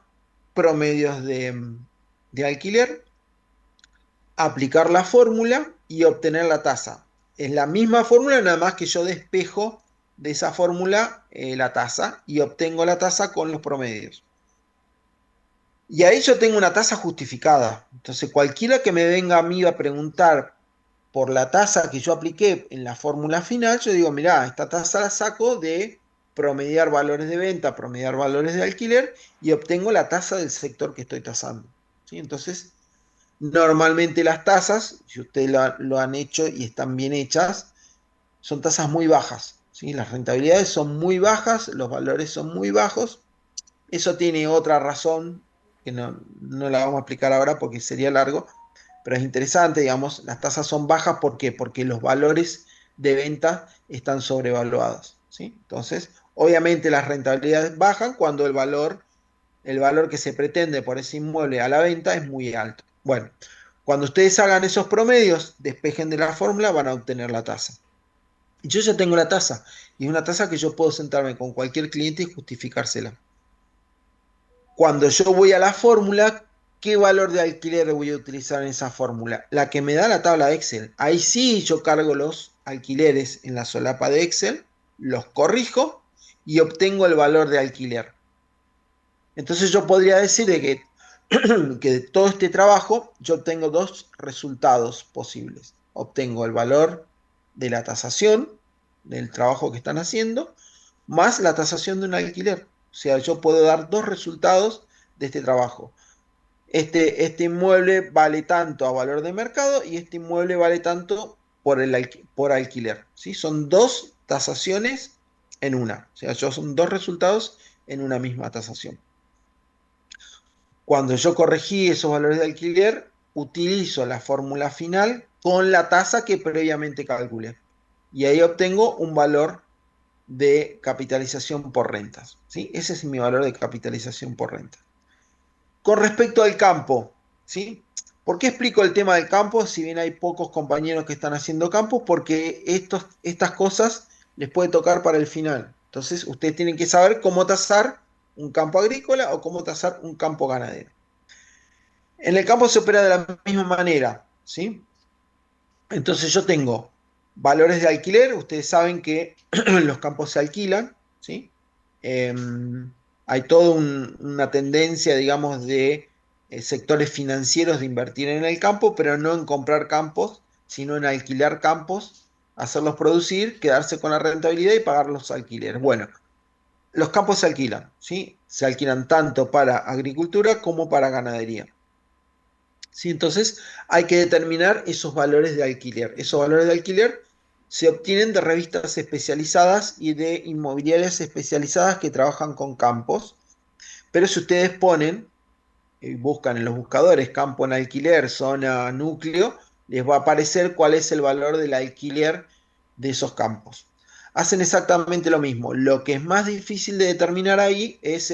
promedios de alquiler, aplicar la fórmula y obtener la tasa. Es la misma fórmula, nada más que yo despejo de esa fórmula la tasa y obtengo la tasa con los promedios. Y ahí yo tengo una tasa justificada. Entonces cualquiera que me venga a mí a preguntar por la tasa que yo apliqué en la fórmula final, yo digo, mirá, esta tasa la saco de promediar valores de venta, promediar valores de alquiler y obtengo la tasa del sector que estoy tasando, ¿sí? Entonces, normalmente las tasas, si ustedes lo han hecho y están bien hechas, son tasas muy bajas, ¿sí? Las rentabilidades son muy bajas, los valores son muy bajos. Eso tiene otra razón, que no la vamos a explicar ahora porque sería largo, pero es interesante, digamos, las tasas son bajas, ¿por qué? Porque los valores de venta están sobrevaluados, ¿sí? Entonces, obviamente las rentabilidades bajan cuando el valor que se pretende por ese inmueble a la venta es muy alto. Bueno, cuando ustedes hagan esos promedios, despejen de la fórmula, van a obtener la tasa. Y yo ya tengo la tasa, y es una tasa que yo puedo sentarme con cualquier cliente y justificársela. Cuando yo voy a la fórmula, ¿qué valor de alquiler voy a utilizar en esa fórmula? La que me da la tabla de Excel. Ahí sí yo cargo los alquileres en la solapa de Excel, los corrijo y obtengo el valor de alquiler. Entonces yo podría decir que de todo este trabajo yo obtengo dos resultados posibles. Obtengo el valor de la tasación del trabajo que están haciendo, más la tasación de un alquiler. O sea, yo puedo dar dos resultados de este trabajo. Este inmueble vale tanto a valor de mercado y este inmueble vale tanto por alquiler, ¿sí? Son dos tasaciones en una. O sea, son dos resultados en una misma tasación. Cuando yo corregí esos valores de alquiler, utilizo la fórmula final con la tasa que previamente calculé. Y ahí obtengo un valor de capitalización por rentas, ¿sí? Ese es mi valor de capitalización por renta. Con respecto al campo, ¿sí? ¿Por qué explico el tema del campo? Si bien hay pocos compañeros que están haciendo campo, porque estas cosas les puede tocar para el final. Entonces, ustedes tienen que saber cómo tasar un campo agrícola o cómo tasar un campo ganadero. En el campo se opera de la misma manera, ¿sí? Entonces yo tengo valores de alquiler, ustedes saben que los campos se alquilan, ¿sí? Hay toda una tendencia, digamos, de sectores financieros de invertir en el campo, pero no en comprar campos, sino en alquilar campos, hacerlos producir, quedarse con la rentabilidad y pagar los alquileres. Bueno, los campos se alquilan, ¿sí? Se alquilan tanto para agricultura como para ganadería. ¿Sí? Entonces hay que determinar esos valores de alquiler. Esos valores de alquiler se obtienen de revistas especializadas y de inmobiliarias especializadas que trabajan con campos. Pero si ustedes ponen y buscan en los buscadores campo en alquiler, zona núcleo, les va a aparecer cuál es el valor del alquiler de esos campos. Hacen exactamente lo mismo. Lo que es más difícil de determinar ahí es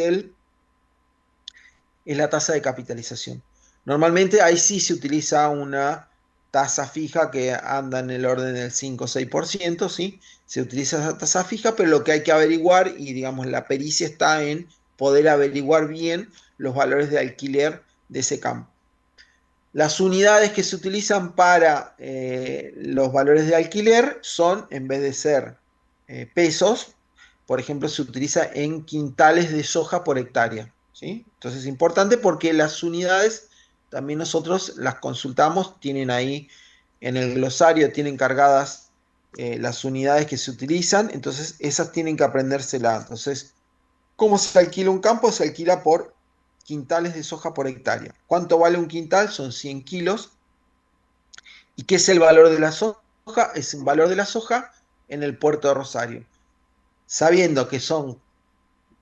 la tasa de capitalización. Normalmente ahí sí se utiliza una tasa fija que anda en el orden del 5 o 6%, ¿sí? Se utiliza esa tasa fija, pero lo que hay que averiguar, y digamos la pericia está en poder averiguar bien los valores de alquiler de ese campo. Las unidades que se utilizan para los valores de alquiler son, en vez de ser pesos, por ejemplo, se utiliza en quintales de soja por hectárea, ¿sí? Entonces es importante porque las unidades también nosotros las consultamos, tienen ahí en el glosario, tienen cargadas las unidades que se utilizan, entonces esas tienen que aprendérselas. Entonces, ¿cómo se alquila un campo? Se alquila por quintales de soja por hectárea. ¿Cuánto vale un quintal? Son 100 kilos. ¿Y qué es el valor de la soja? Es el valor de la soja en el puerto de Rosario. Sabiendo que son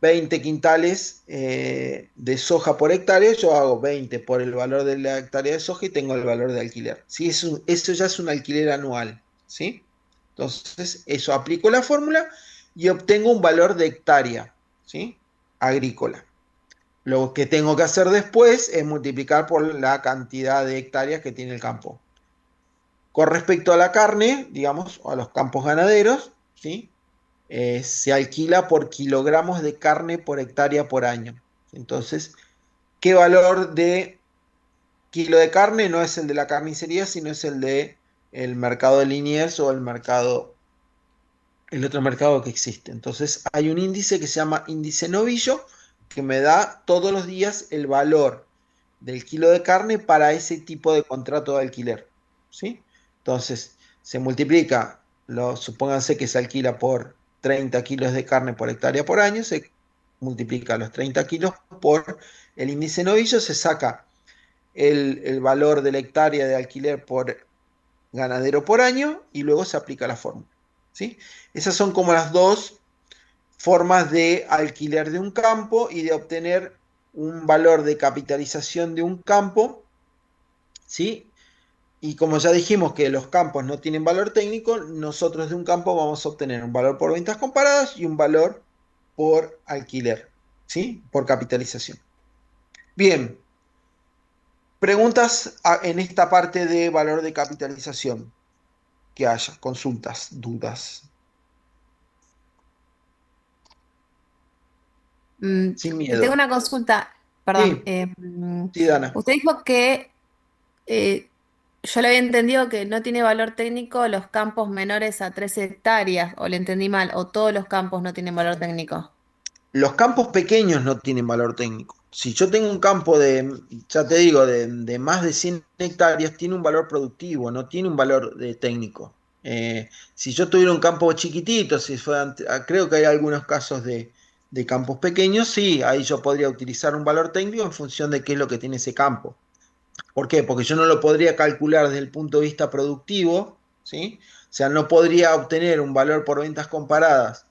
20 quintales de soja por hectárea, yo hago 20 por el valor de la hectárea de soja y tengo el valor de alquiler. ¿Sí? Eso ya es un alquiler anual, ¿sí? Entonces, eso aplico la fórmula y obtengo un valor de hectárea, ¿sí? Agrícola. Lo que tengo que hacer después es multiplicar por la cantidad de hectáreas que tiene el campo. Con respecto a la carne, digamos, a los campos ganaderos, ¿sí? Se alquila por kilogramos de carne por hectárea por año. Entonces, ¿qué valor de kilo de carne? No es el de la carnicería, sino es el de el mercado de Liniers o el otro mercado que existe. Entonces, hay un índice que se llama índice novillo, que me da todos los días el valor del kilo de carne para ese tipo de contrato de alquiler, ¿sí? Entonces, se multiplica, supónganse que se alquila por 30 kilos de carne por hectárea por año, se multiplica los 30 kilos por el índice novillo, se saca el valor de la hectárea de alquiler por ganadero por año y luego se aplica la fórmula, ¿sí? Esas son como las dos formas de alquiler de un campo y de obtener un valor de capitalización de un campo, ¿sí? Y como ya dijimos que los campos no tienen valor técnico, nosotros de un campo vamos a obtener un valor por ventas comparadas y un valor por alquiler, ¿sí? Por capitalización. Bien, preguntas en esta parte de valor de capitalización que haya, consultas, dudas. Sin miedo. Tengo una consulta, perdón. Sí, sí, Dana. Usted dijo que yo le había entendido que no tiene valor técnico los campos menores a 3 hectáreas, o le entendí mal, o todos los campos no tienen valor técnico. Los campos pequeños no tienen valor técnico. Si yo tengo un campo ya te digo, de más de 100 hectáreas, tiene un valor productivo, no tiene un valor técnico. Si yo tuviera un campo chiquitito, creo que hay algunos casos de campos pequeños, sí, ahí yo podría utilizar un valor técnico en función de qué es lo que tiene ese campo. ¿Por qué? Porque yo no lo podría calcular desde el punto de vista productivo, ¿sí? O sea, no podría obtener un valor por ventas comparadas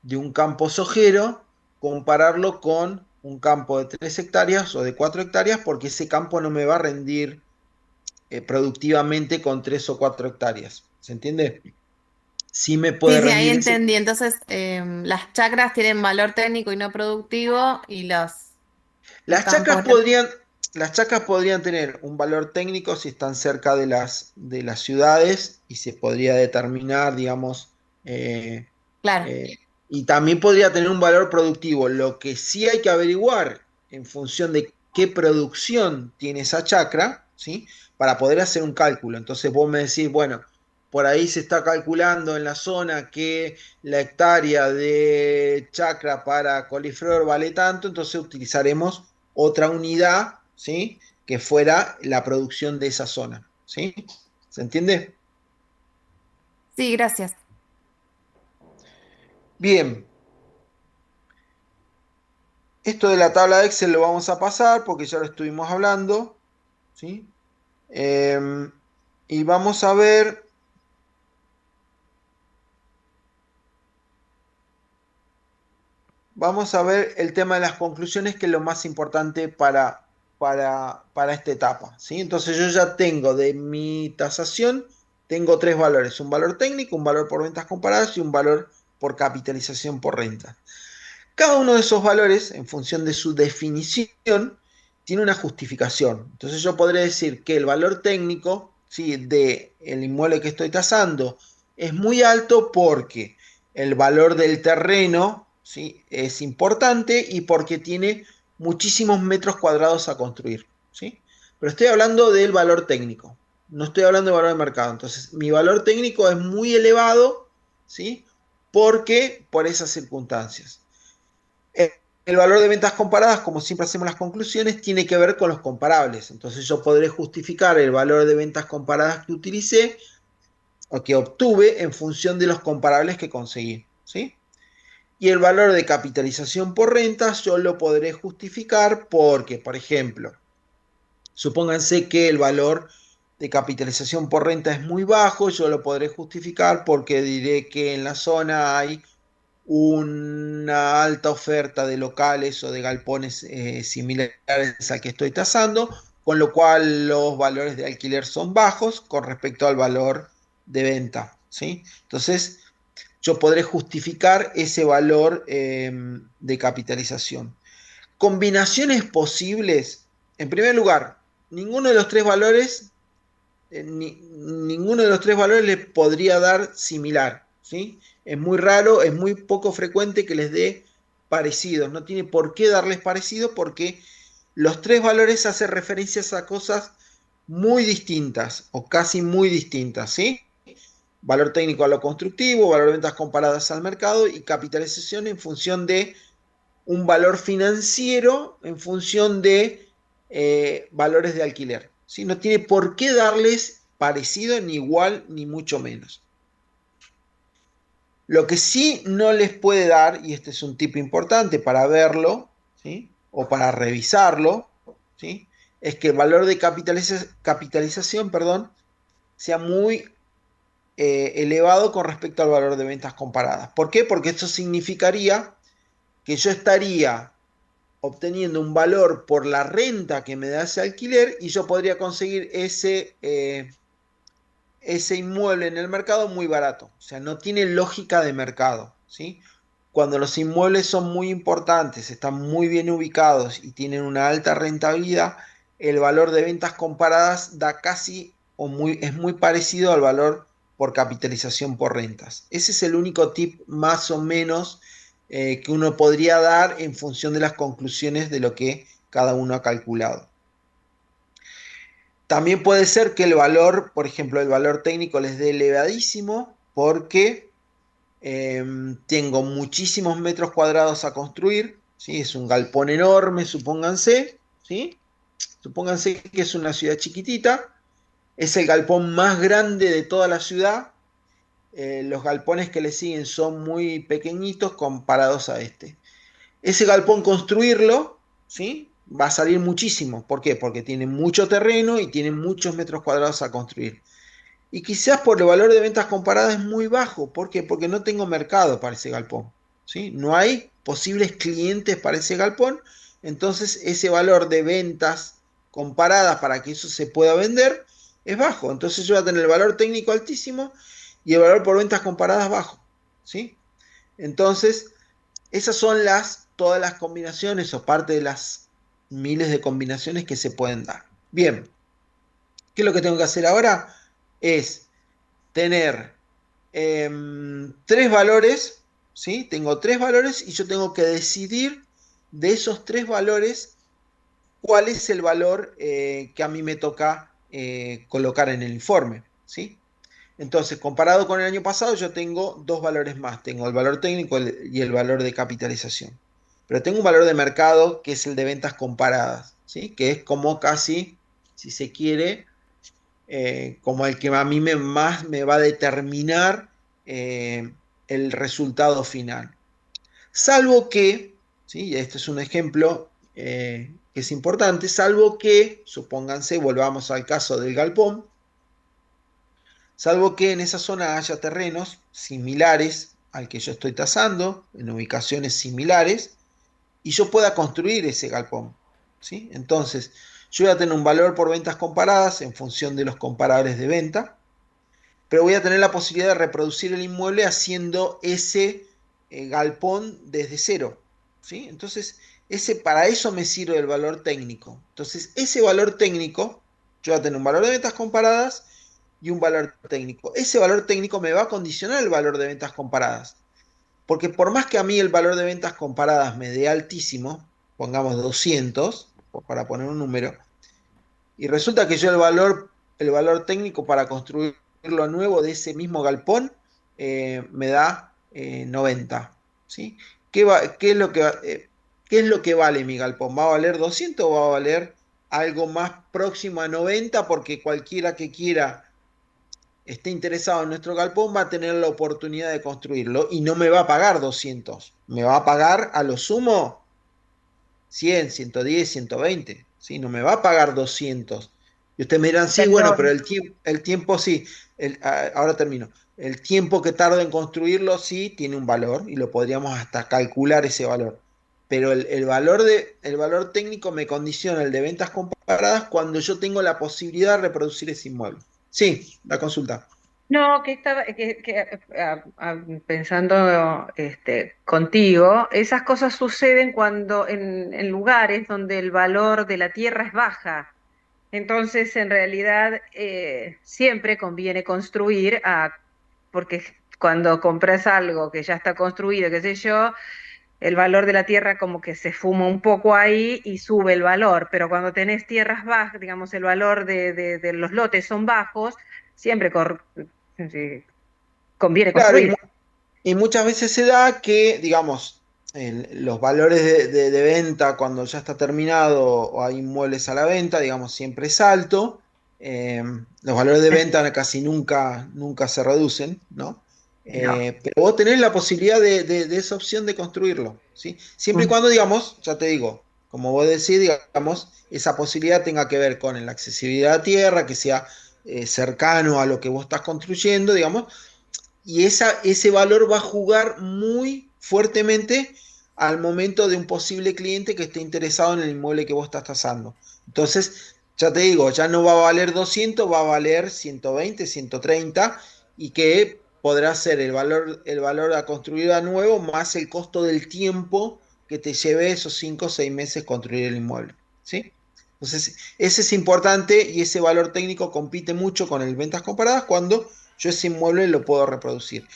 de un campo sojero, compararlo con un campo de 3 hectáreas o de 4 hectáreas, porque ese campo no me va a rendir productivamente con 3 o 4 hectáreas. ¿Se entiende? sí me Sí, puede sí, ahí rendir ese. entendí. Entonces, las chakras tienen valor técnico y no productivo y los Las campos chacras grandes. podrían, las chacras podrían tener un valor técnico si están cerca de las ciudades y se podría determinar, digamos, eh, Claro. eh, y también podría tener un valor productivo. Lo que sí hay que averiguar en función de qué producción tiene esa chacra, ¿sí? Para poder hacer un cálculo. Entonces vos me decís, bueno, por ahí se está calculando en la zona que la hectárea de chacra para coliflor vale tanto, entonces utilizaremos otra unidad, ¿sí? Que fuera la producción de esa zona, ¿sí? ¿Se entiende? Sí, gracias. Bien, esto de la tabla de Excel lo vamos a pasar porque ya lo estuvimos hablando, ¿sí? Em, y vamos a ver el tema de las conclusiones, que es lo más importante para esta etapa, ¿sí? Entonces yo ya tengo de mi tasación, tengo tres valores: un valor técnico, un valor por ventas comparadas y un valor por capitalización por renta. Cada uno de esos valores, en función de su definición, tiene una justificación. Entonces yo podré decir que el valor técnico, ¿sí?, del inmueble que estoy tasando es muy alto porque el valor del terreno, ¿sí?, es importante y porque tiene muchísimos metros cuadrados a construir, ¿sí? Pero estoy hablando del valor técnico, no estoy hablando del valor de mercado. Entonces mi valor técnico es muy elevado, ¿sí?, porque por esas circunstancias. El valor de ventas comparadas, como siempre hacemos las conclusiones, tiene que ver con los comparables. Entonces yo podré justificar el valor de ventas comparadas que utilicé o que obtuve en función de los comparables que conseguí, ¿sí? Y el valor de capitalización por rentas yo lo podré justificar porque, por ejemplo, supónganse que el valor de capitalización por renta es muy bajo, yo lo podré justificar porque diré que en la zona hay una alta oferta de locales o de galpones similares al que estoy tasando, con lo cual los valores de alquiler son bajos con respecto al valor de venta, ¿sí? Entonces, yo podré justificar ese valor de capitalización. Combinaciones posibles. En primer lugar, ninguno de los tres valores, ninguno de los tres valores le podría dar similar, ¿sí? Es muy raro, es muy poco frecuente que les dé parecidos. No tiene por qué darles parecidos porque los tres valores hacen referencias a cosas muy distintas o casi muy distintas, ¿sí? Valor técnico a lo constructivo, valor de ventas comparadas al mercado y capitalización en función de un valor financiero en función de valores de alquiler, ¿sí? No tiene por qué darles parecido, ni igual, ni mucho menos. Lo que sí no les puede dar, y este es un tip importante para verlo, ¿sí?, o para revisarlo, ¿sí?, es que el valor de capitalización, perdón, sea muy elevado con respecto al valor de ventas comparadas. ¿Por qué? Porque esto significaría que yo estaría obteniendo un valor por la renta que me da ese alquiler y yo podría conseguir ese inmueble en el mercado muy barato. O sea, no tiene lógica de mercado, ¿sí? Cuando los inmuebles son muy importantes, están muy bien ubicados y tienen una alta rentabilidad, el valor de ventas comparadas da casi es muy parecido al valor por capitalización por rentas. Ese es el único tip más o menos que uno podría dar en función de las conclusiones de lo que cada uno ha calculado. También puede ser que el valor, por ejemplo, el valor técnico les dé elevadísimo porque tengo muchísimos metros cuadrados a construir, ¿sí? Es un galpón enorme, supónganse, ¿sí? Supónganse que es una ciudad chiquitita, es el galpón más grande de toda la ciudad. Los galpones que le siguen son muy pequeñitos comparados a este. Ese galpón construirlo, ¿sí?, va a salir muchísimo. ¿Por qué? Porque tiene mucho terreno y tiene muchos metros cuadrados a construir. Y quizás por el valor de ventas comparadas es muy bajo. ¿Por qué? Porque no tengo mercado para ese galpón, ¿sí? No hay posibles clientes para ese galpón. Entonces ese valor de ventas comparadas para que eso se pueda vender es bajo. Entonces yo voy a tener el valor técnico altísimo y el valor por ventas comparadas bajo, ¿sí? Entonces, esas son todas las combinaciones o parte de las miles de combinaciones que se pueden dar. Bien, ¿qué es lo que tengo que hacer ahora? Es tener tres valores, ¿sí? Tengo tres valores y yo tengo que decidir de esos tres valores cuál es el valor que a mí me toca colocar en el informe, ¿sí? Entonces, comparado con el año pasado, yo tengo dos valores más. Tengo el valor técnico y el valor de capitalización. Pero tengo un valor de mercado que es el de ventas comparadas, ¿sí? Que es como casi, si se quiere, como el que a mí más me va a determinar el resultado final. Salvo que, ¿sí? Y este es un ejemplo que es importante, salvo que, supónganse, volvamos al caso del galpón, salvo que en esa zona haya terrenos similares al que yo estoy tasando, en ubicaciones similares, y yo pueda construir ese galpón, ¿sí? Entonces, yo voy a tener un valor por ventas comparadas en función de los comparadores de venta, pero voy a tener la posibilidad de reproducir el inmueble haciendo ese galpón desde cero, ¿sí? Entonces, para eso me sirve el valor técnico. Entonces, ese valor técnico, yo voy a tener un valor de ventas comparadas y un valor técnico. Ese valor técnico me va a condicionar el valor de ventas comparadas. Porque por más que a mí el valor de ventas comparadas me dé altísimo, pongamos 200, para poner un número, y resulta que yo el valor técnico para construirlo nuevo de ese mismo galpón me da 90, ¿sí? ¿Qué es lo que vale mi galpón? ¿Va a valer 200 o va a valer algo más próximo a 90? Porque cualquiera que quiera esté interesado en nuestro galpón va a tener la oportunidad de construirlo y no me va a pagar 200, me va a pagar a lo sumo 100, 110, 120, ¿sí? No me va a pagar 200. Y ustedes me dirán, sí, bueno, pero Perdón. el tiempo sí, ahora termino. El tiempo que tarda en construirlo sí tiene un valor y lo podríamos hasta calcular ese valor. Pero el valor técnico me condiciona el de ventas comparadas cuando yo tengo la posibilidad de reproducir ese inmueble. Sí, la consulta. No, que estaba pensando contigo, esas cosas suceden cuando en lugares donde el valor de la tierra es baja. Entonces, en realidad, siempre conviene construir, porque cuando compras algo que ya está construido, qué sé yo, el valor de la tierra como que se fuma un poco ahí y sube el valor, pero cuando tenés tierras bajas, digamos, el valor de los lotes son bajos, siempre sí, conviene Claro, construir. y muchas veces se da que, digamos, los valores de venta cuando ya está terminado o hay inmuebles a la venta, digamos, siempre es alto. Los valores de venta casi nunca se reducen, ¿no? No. Pero vos tenés la posibilidad de esa opción de construirlo, ¿sí? Siempre y cuando, digamos, ya te digo, como vos decís, digamos, esa posibilidad tenga que ver con la accesibilidad a tierra, que sea cercano a lo que vos estás construyendo, digamos, y ese valor va a jugar muy fuertemente al momento de un posible cliente que esté interesado en el inmueble que vos estás tasando. Entonces, ya te digo, ya no va a valer 200, va a valer 120, 130 y que podrá ser el valor a construir a nuevo más el costo del tiempo que te lleve esos 5 o 6 meses construir el inmueble, ¿sí? Entonces, ese es importante y ese valor técnico compite mucho con el ventas comparadas cuando yo ese inmueble lo puedo reproducir.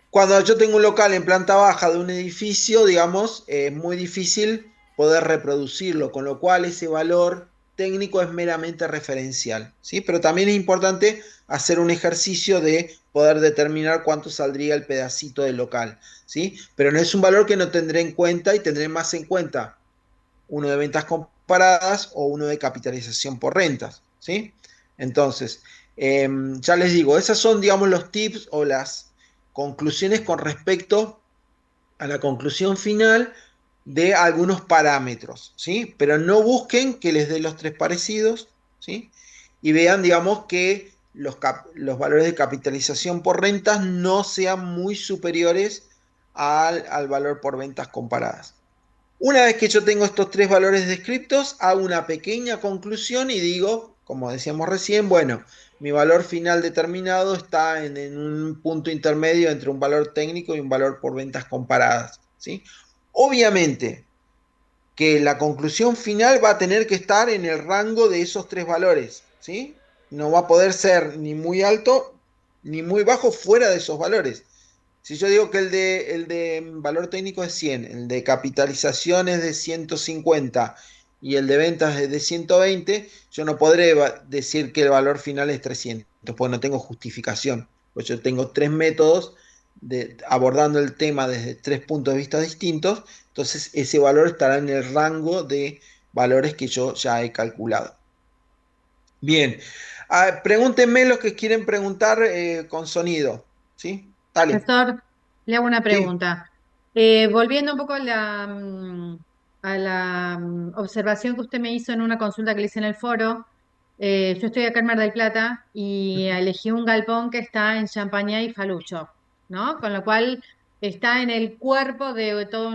Cuando yo tengo un local en planta baja de un edificio, digamos, es muy difícil poder reproducirlo, con lo cual ese valor técnico es meramente referencial, ¿sí? Pero también es importante hacer un ejercicio de poder determinar cuánto saldría el pedacito del local, ¿sí? Pero no es un valor que no tendré en cuenta y tendré más en cuenta uno de ventas comparadas o uno de capitalización por rentas, ¿sí? Entonces, ya les digo, esas son, digamos, los tips o las conclusiones con respecto a la conclusión final de algunos parámetros, ¿sí? Pero no busquen que les dé los tres parecidos, ¿sí? Y vean, digamos, que los valores de capitalización por rentas no sean muy superiores al valor por ventas comparadas. Una vez que yo tengo estos tres valores descriptos, hago una pequeña conclusión y digo, como decíamos recién, bueno, mi valor final determinado está en un punto intermedio entre un valor técnico y un valor por ventas comparadas, ¿sí? Obviamente que la conclusión final va a tener que estar en el rango de esos tres valores, ¿sí? No va a poder ser ni muy alto ni muy bajo fuera de esos valores. Si yo digo que el de valor técnico es 100, el de capitalización es de 150 y el de ventas es de 120, yo no podré decir que el valor final es 300, pues no tengo justificación. Pues yo tengo tres métodos abordando el tema desde tres puntos de vista distintos, entonces ese valor estará en el rango de valores que yo ya he calculado. Bien, pregúntenme lo que quieren preguntar con sonido, ¿sí? Dale. Profesor, le hago una Sí. pregunta. Volviendo un poco a la observación que usted me hizo en una consulta que le hice en el foro, yo estoy acá en Mar del Plata y elegí un galpón que está en Champañá y Falucho, ¿no? Con lo cual está en el cuerpo de todo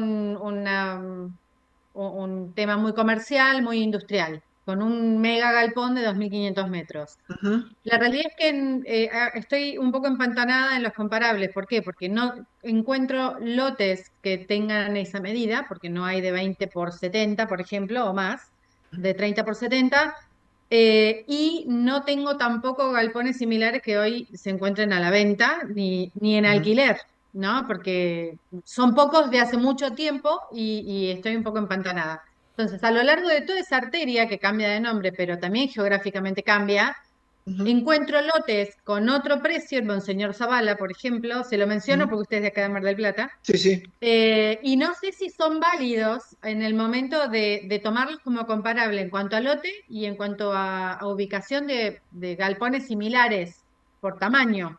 un tema muy comercial, muy industrial, con un mega galpón de 2.500 metros. Ujú. La realidad es que estoy un poco empantanada en los comparables. ¿Por qué? Porque no encuentro lotes que tengan esa medida, porque no hay de 20 por 70, por ejemplo, o más, de 30 por 70, y no tengo tampoco galpones similares que hoy se encuentren a la venta, ni en Ujú. alquiler, ¿no? Porque son pocos de hace mucho tiempo y estoy un poco empantanada. Entonces, a lo largo de toda esa arteria que cambia de nombre, pero también geográficamente cambia, Ujú. encuentro lotes con otro precio, el Monseñor Zavala, por ejemplo, se lo menciono Ujú. porque usted es de acá de Mar del Plata, Sí, sí. y no sé si son válidos en el momento de tomarlos como comparable en cuanto a lote y en cuanto a ubicación de galpones similares por tamaño,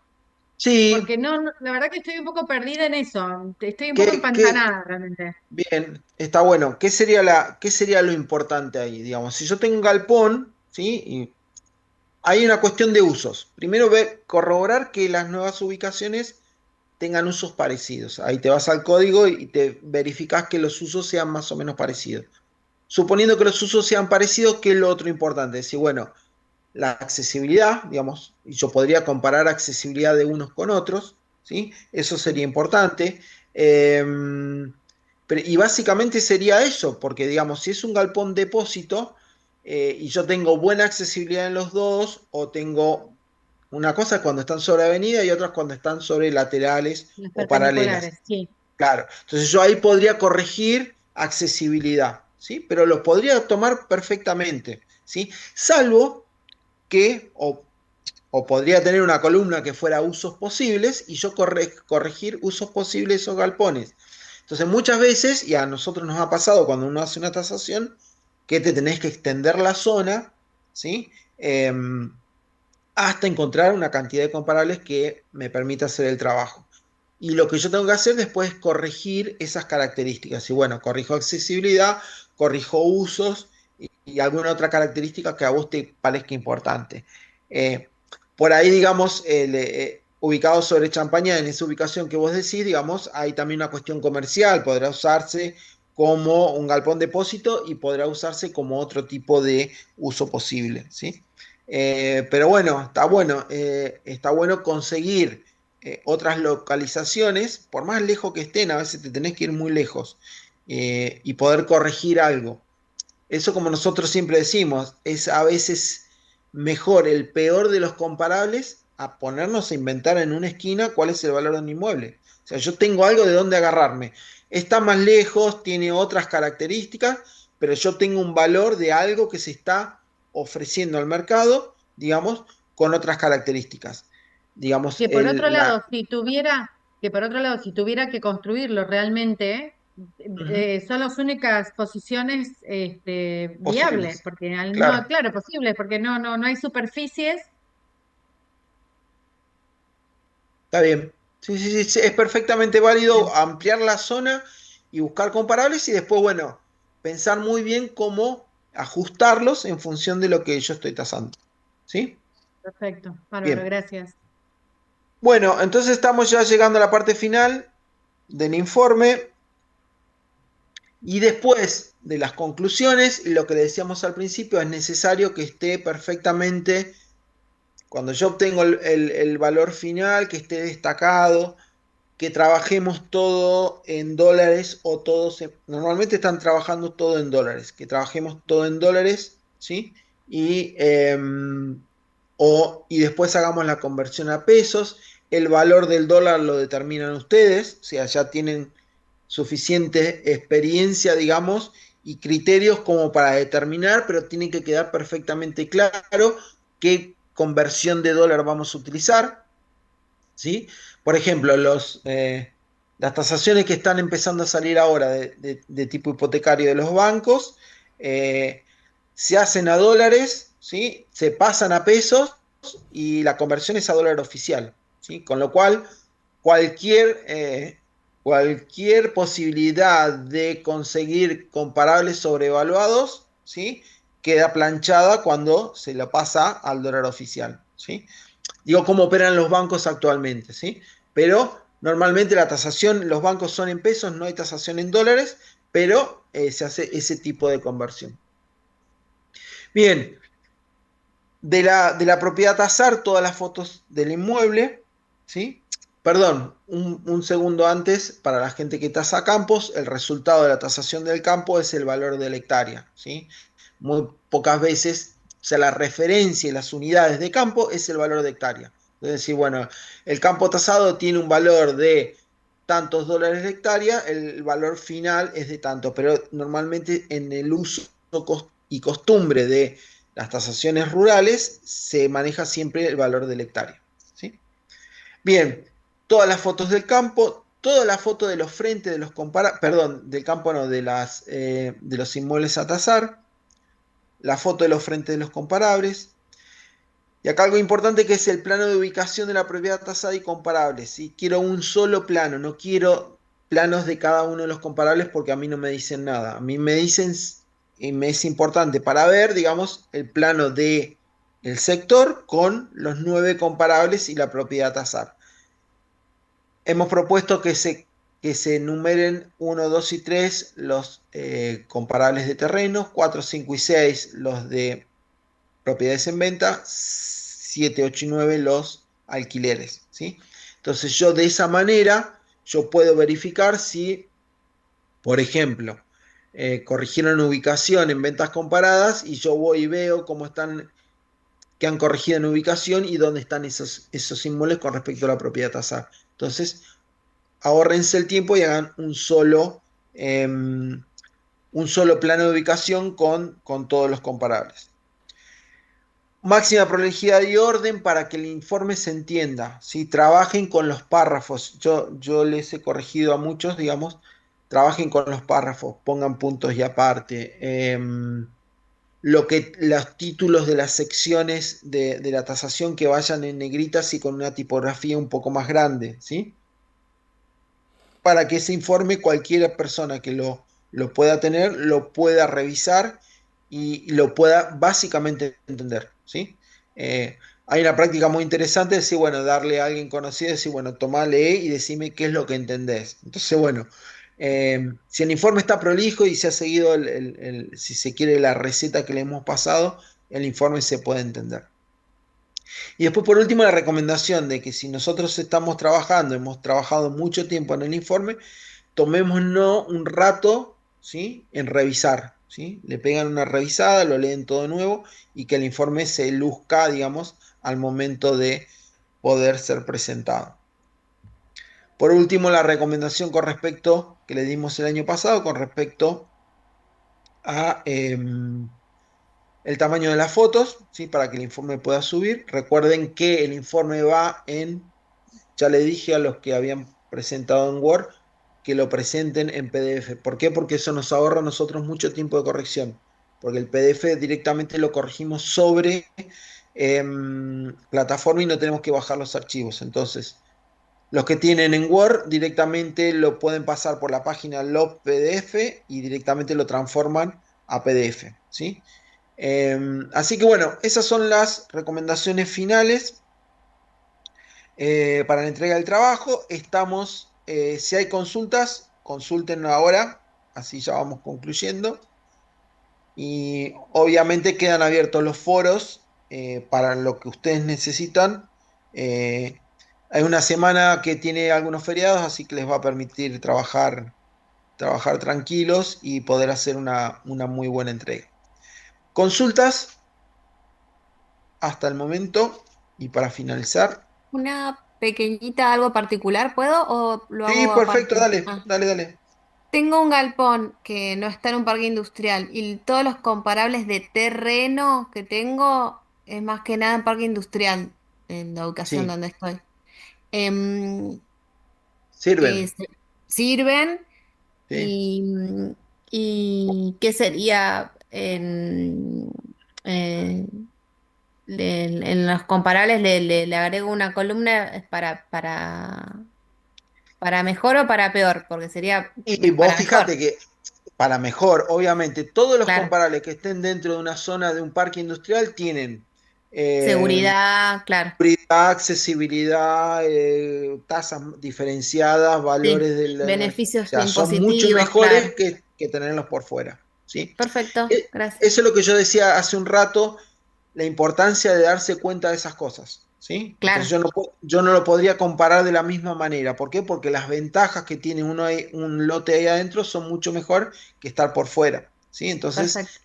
Sí, porque la verdad que estoy un poco perdida en eso, estoy un poco que empantanada realmente. bien, está bueno. ¿Qué sería lo importante ahí? Digamos, si yo tengo un galpón, ¿sí? Y hay una cuestión de usos. Primero, corroborar que las nuevas ubicaciones tengan usos parecidos. Ahí te vas al código y te verificas que los usos sean más o menos parecidos. Suponiendo que los usos sean parecidos, ¿qué es lo otro importante? Decir, bueno, la accesibilidad, digamos, y yo podría comparar accesibilidad de unos con otros, ¿sí? Eso sería importante. Eh, y básicamente sería eso, porque digamos, si es un galpón depósito y yo tengo buena accesibilidad en los dos, o tengo una cosa es cuando están sobre avenida y otra es cuando están sobre laterales Las o paralelas. perpendiculares, sí, Claro, entonces yo ahí podría corregir accesibilidad, ¿sí? Pero lo podría tomar perfectamente, ¿sí? Salvo que, o podría tener una columna que fuera usos posibles y yo corregir usos posibles de esos galpones. Entonces muchas veces, y a nosotros nos ha pasado cuando uno hace una tasación, que te tenés que extender la zona, ¿sí? Hasta encontrar una cantidad de comparables que me permita hacer el trabajo. Y lo que yo tengo que hacer después es corregir esas características. Y bueno, corrijo accesibilidad, corrijo usos y alguna otra característica que a vos te parezca importante. Eh, por ahí, digamos, ubicado sobre Champaña, en esa ubicación que vos decís, digamos, hay también una cuestión comercial. Podrá usarse como un galpón depósito y podrá usarse como otro tipo de uso posible, ¿sí? Pero bueno, está bueno conseguir otras localizaciones, por más lejos que estén, a veces te tenés que ir muy lejos y poder corregir algo. Eso, como nosotros siempre decimos, es a veces mejor el peor de los comparables a ponernos a inventar en una esquina cuál es el valor de un inmueble. O sea, yo tengo algo de dónde agarrarme. Está más lejos, tiene otras características, pero yo tengo un valor de algo que se está ofreciendo al mercado, digamos, con otras características. Digamos, Que por otro lado, si tuviera que construirlo realmente, Ujú. son las únicas posiciones viables, Posibles. porque no, Claro, claro, posibles, porque no hay superficies. está bien. Sí, sí, sí, sí, es perfectamente válido ampliar la zona y buscar comparables y después, bueno, pensar muy bien cómo ajustarlos en función de lo que yo estoy tasando. ¿Sí? Perfecto, bárbaro, Bien. gracias. Bueno, entonces estamos ya llegando a la parte final del informe. Y después de las conclusiones, lo que le decíamos al principio, es necesario que esté perfectamente, cuando yo obtengo el valor final, que esté destacado, que trabajemos todo en dólares o todos, normalmente están trabajando todo en dólares, que trabajemos todo en dólares, ¿sí? Y, y después hagamos la conversión a pesos. El valor del dólar lo determinan ustedes, o sea, ya tienen suficiente experiencia, digamos, y criterios como para determinar, pero tiene que quedar perfectamente claro qué conversión de dólar vamos a utilizar, ¿sí? Por ejemplo, las tasaciones que están empezando a salir ahora de tipo hipotecario de los bancos, se hacen a dólares, ¿sí? Se pasan a pesos y la conversión es a dólar oficial, ¿sí? Con lo cual, cualquier posibilidad de conseguir comparables sobrevaluados, ¿sí? Queda planchada cuando se la pasa al dólar oficial, ¿sí? Digo cómo operan los bancos actualmente, ¿sí? Pero normalmente la tasación, los bancos son en pesos, no hay tasación en dólares, pero se hace ese tipo de conversión. Bien, de la propiedad a tasar, todas las fotos del inmueble, ¿sí? Perdón, un segundo antes, para la gente que tasa campos, el resultado de la tasación del campo es el valor de la hectárea, ¿sí? Muy pocas veces, o sea, la referencia y las unidades de campo es el valor de hectárea. Es decir, bueno, el campo tasado tiene un valor de tantos dólares de hectárea, el valor final es de tanto, pero normalmente en el uso y costumbre de las tasaciones rurales se maneja siempre el valor del hectárea, ¿sí? Bien, todas las fotos del campo, toda la foto de los frentes de los perdón, del campo no, de los inmuebles a tasar, la foto de los frentes de los comparables. Y acá algo importante que es el plano de ubicación de la propiedad tasada y comparable, ¿sí? Quiero un solo plano, no quiero planos de cada uno de los comparables porque a mí no me dicen nada. A mí me dicen, y me es importante para ver, digamos, el plano de el sector con los 9 comparables y la propiedad a tasar. Hemos propuesto que se enumeren 1, 2 y 3 los comparables de terrenos, 4, 5 y 6 los de propiedades en venta, 7, 8 y 9 los alquileres, ¿sí? Entonces yo de esa manera, yo puedo verificar si, por ejemplo, corrigieron ubicación en ventas comparadas y yo voy y veo cómo están, que han corregido en ubicación y dónde están esos inmuebles con respecto a la propiedad tasada. Entonces, ahórrense el tiempo y hagan un solo plano de ubicación con todos los comparables. Máxima prolejidad y orden para que el informe se entienda, ¿sí? Trabajen con los párrafos. Yo les he corregido a muchos, digamos, trabajen con los párrafos, pongan puntos y aparte. Los títulos de las secciones de la tasación que vayan en negritas y con una tipografía un poco más grande, ¿sí? Para que ese informe cualquier persona que lo pueda tener, lo pueda revisar y lo pueda básicamente entender, ¿sí? Hay una práctica muy interesante, decir, bueno, darle a alguien conocido, decir, bueno, tomá, lee y decime qué es lo que entendés. Entonces, bueno, si el informe está prolijo y se ha seguido, si se quiere, la receta que le hemos pasado, el informe se puede entender. Y después, por último, la recomendación de que si nosotros estamos trabajando, hemos trabajado mucho tiempo en el informe, tomémonos un rato, ¿sí? En revisar, ¿sí? Le pegan una revisada, lo leen todo de nuevo y que el informe se luzca, digamos, al momento de poder ser presentado. Por último, la recomendación con respecto, que le dimos el año pasado, con respecto a el tamaño de las fotos, ¿sí? Para que el informe pueda subir. Recuerden que el informe va ya le dije a los que habían presentado en Word, que lo presenten en PDF. ¿Por qué? Porque eso nos ahorra a nosotros mucho tiempo de corrección. Porque el PDF directamente lo corregimos sobre plataforma y no tenemos que bajar los archivos. Entonces, los que tienen en Word directamente lo pueden pasar por la página Log PDF y directamente lo transforman a PDF, ¿sí? Así que bueno, esas son las recomendaciones finales para la entrega del trabajo. Si hay consultas, consulten ahora así ya vamos concluyendo. Y obviamente quedan abiertos los foros para lo que ustedes necesitan. Hay una semana que tiene algunos feriados, así que les va a permitir trabajar tranquilos y poder hacer una muy buena entrega. Consultas hasta el momento y para finalizar. Una pequeñita, algo particular, ¿puedo? ¿O lo Sí, hago perfecto, aparte? dale, Ah. dale. Tengo un galpón que no está en un parque industrial y todos los comparables de terreno que tengo es más que nada en parque industrial, en la ubicación Sí, donde estoy. Em, sirven. se- Sirven Sí. y ¿qué sería en los comparables? Le agrego una columna para mejor o para peor, porque sería Y vos para mejor, fíjate que para mejor, obviamente, todos los claro. comparables que estén dentro de una zona de un parque industrial tienen eh, Seguridad, claro. seguridad, accesibilidad, tasas diferenciadas, Sí. valores de o Beneficios sea, son mucho impositivos, mejores claro. que tenerlos por fuera, ¿sí? Perfecto, E- gracias. Eso es lo que yo decía hace un rato, la importancia de darse cuenta de esas cosas, ¿sí? Entonces Claro, yo no lo podría comparar de la misma manera. ¿Por qué? Porque las ventajas que tiene un lote ahí adentro son mucho mejor que estar por fuera, ¿sí? Entonces, perfecto.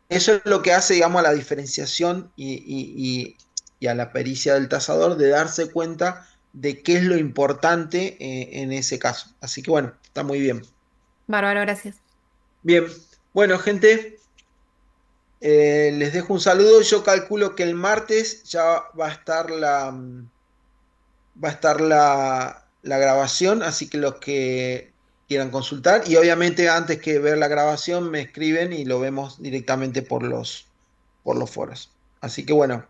eso es lo que hace, digamos, a la diferenciación y a la pericia del tasador de darse cuenta de qué es lo importante en ese caso. Así que bueno, está muy bien. Bárbaro, gracias. Bien, bueno, gente. Les dejo un saludo. Yo calculo que el martes ya va a estar la grabación, así que los que quieran consultar, y obviamente antes que ver la grabación me escriben y lo vemos directamente por los foros. Así que bueno,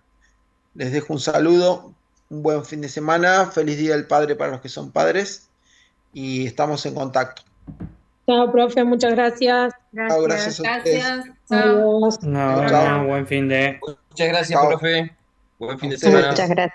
les dejo un saludo, un buen fin de semana, feliz Día del Padre para los que son padres y estamos en contacto. Chao, profe, muchas gracias. Chao, Gracias. gracias a ustedes. Gracias. Chao. Adiós. Nos Chao, Chao, chao. vemos, chao. buen fin de. Muchas gracias, Chao. profe. Buen A fin de ustedes. semana. Muchas gracias.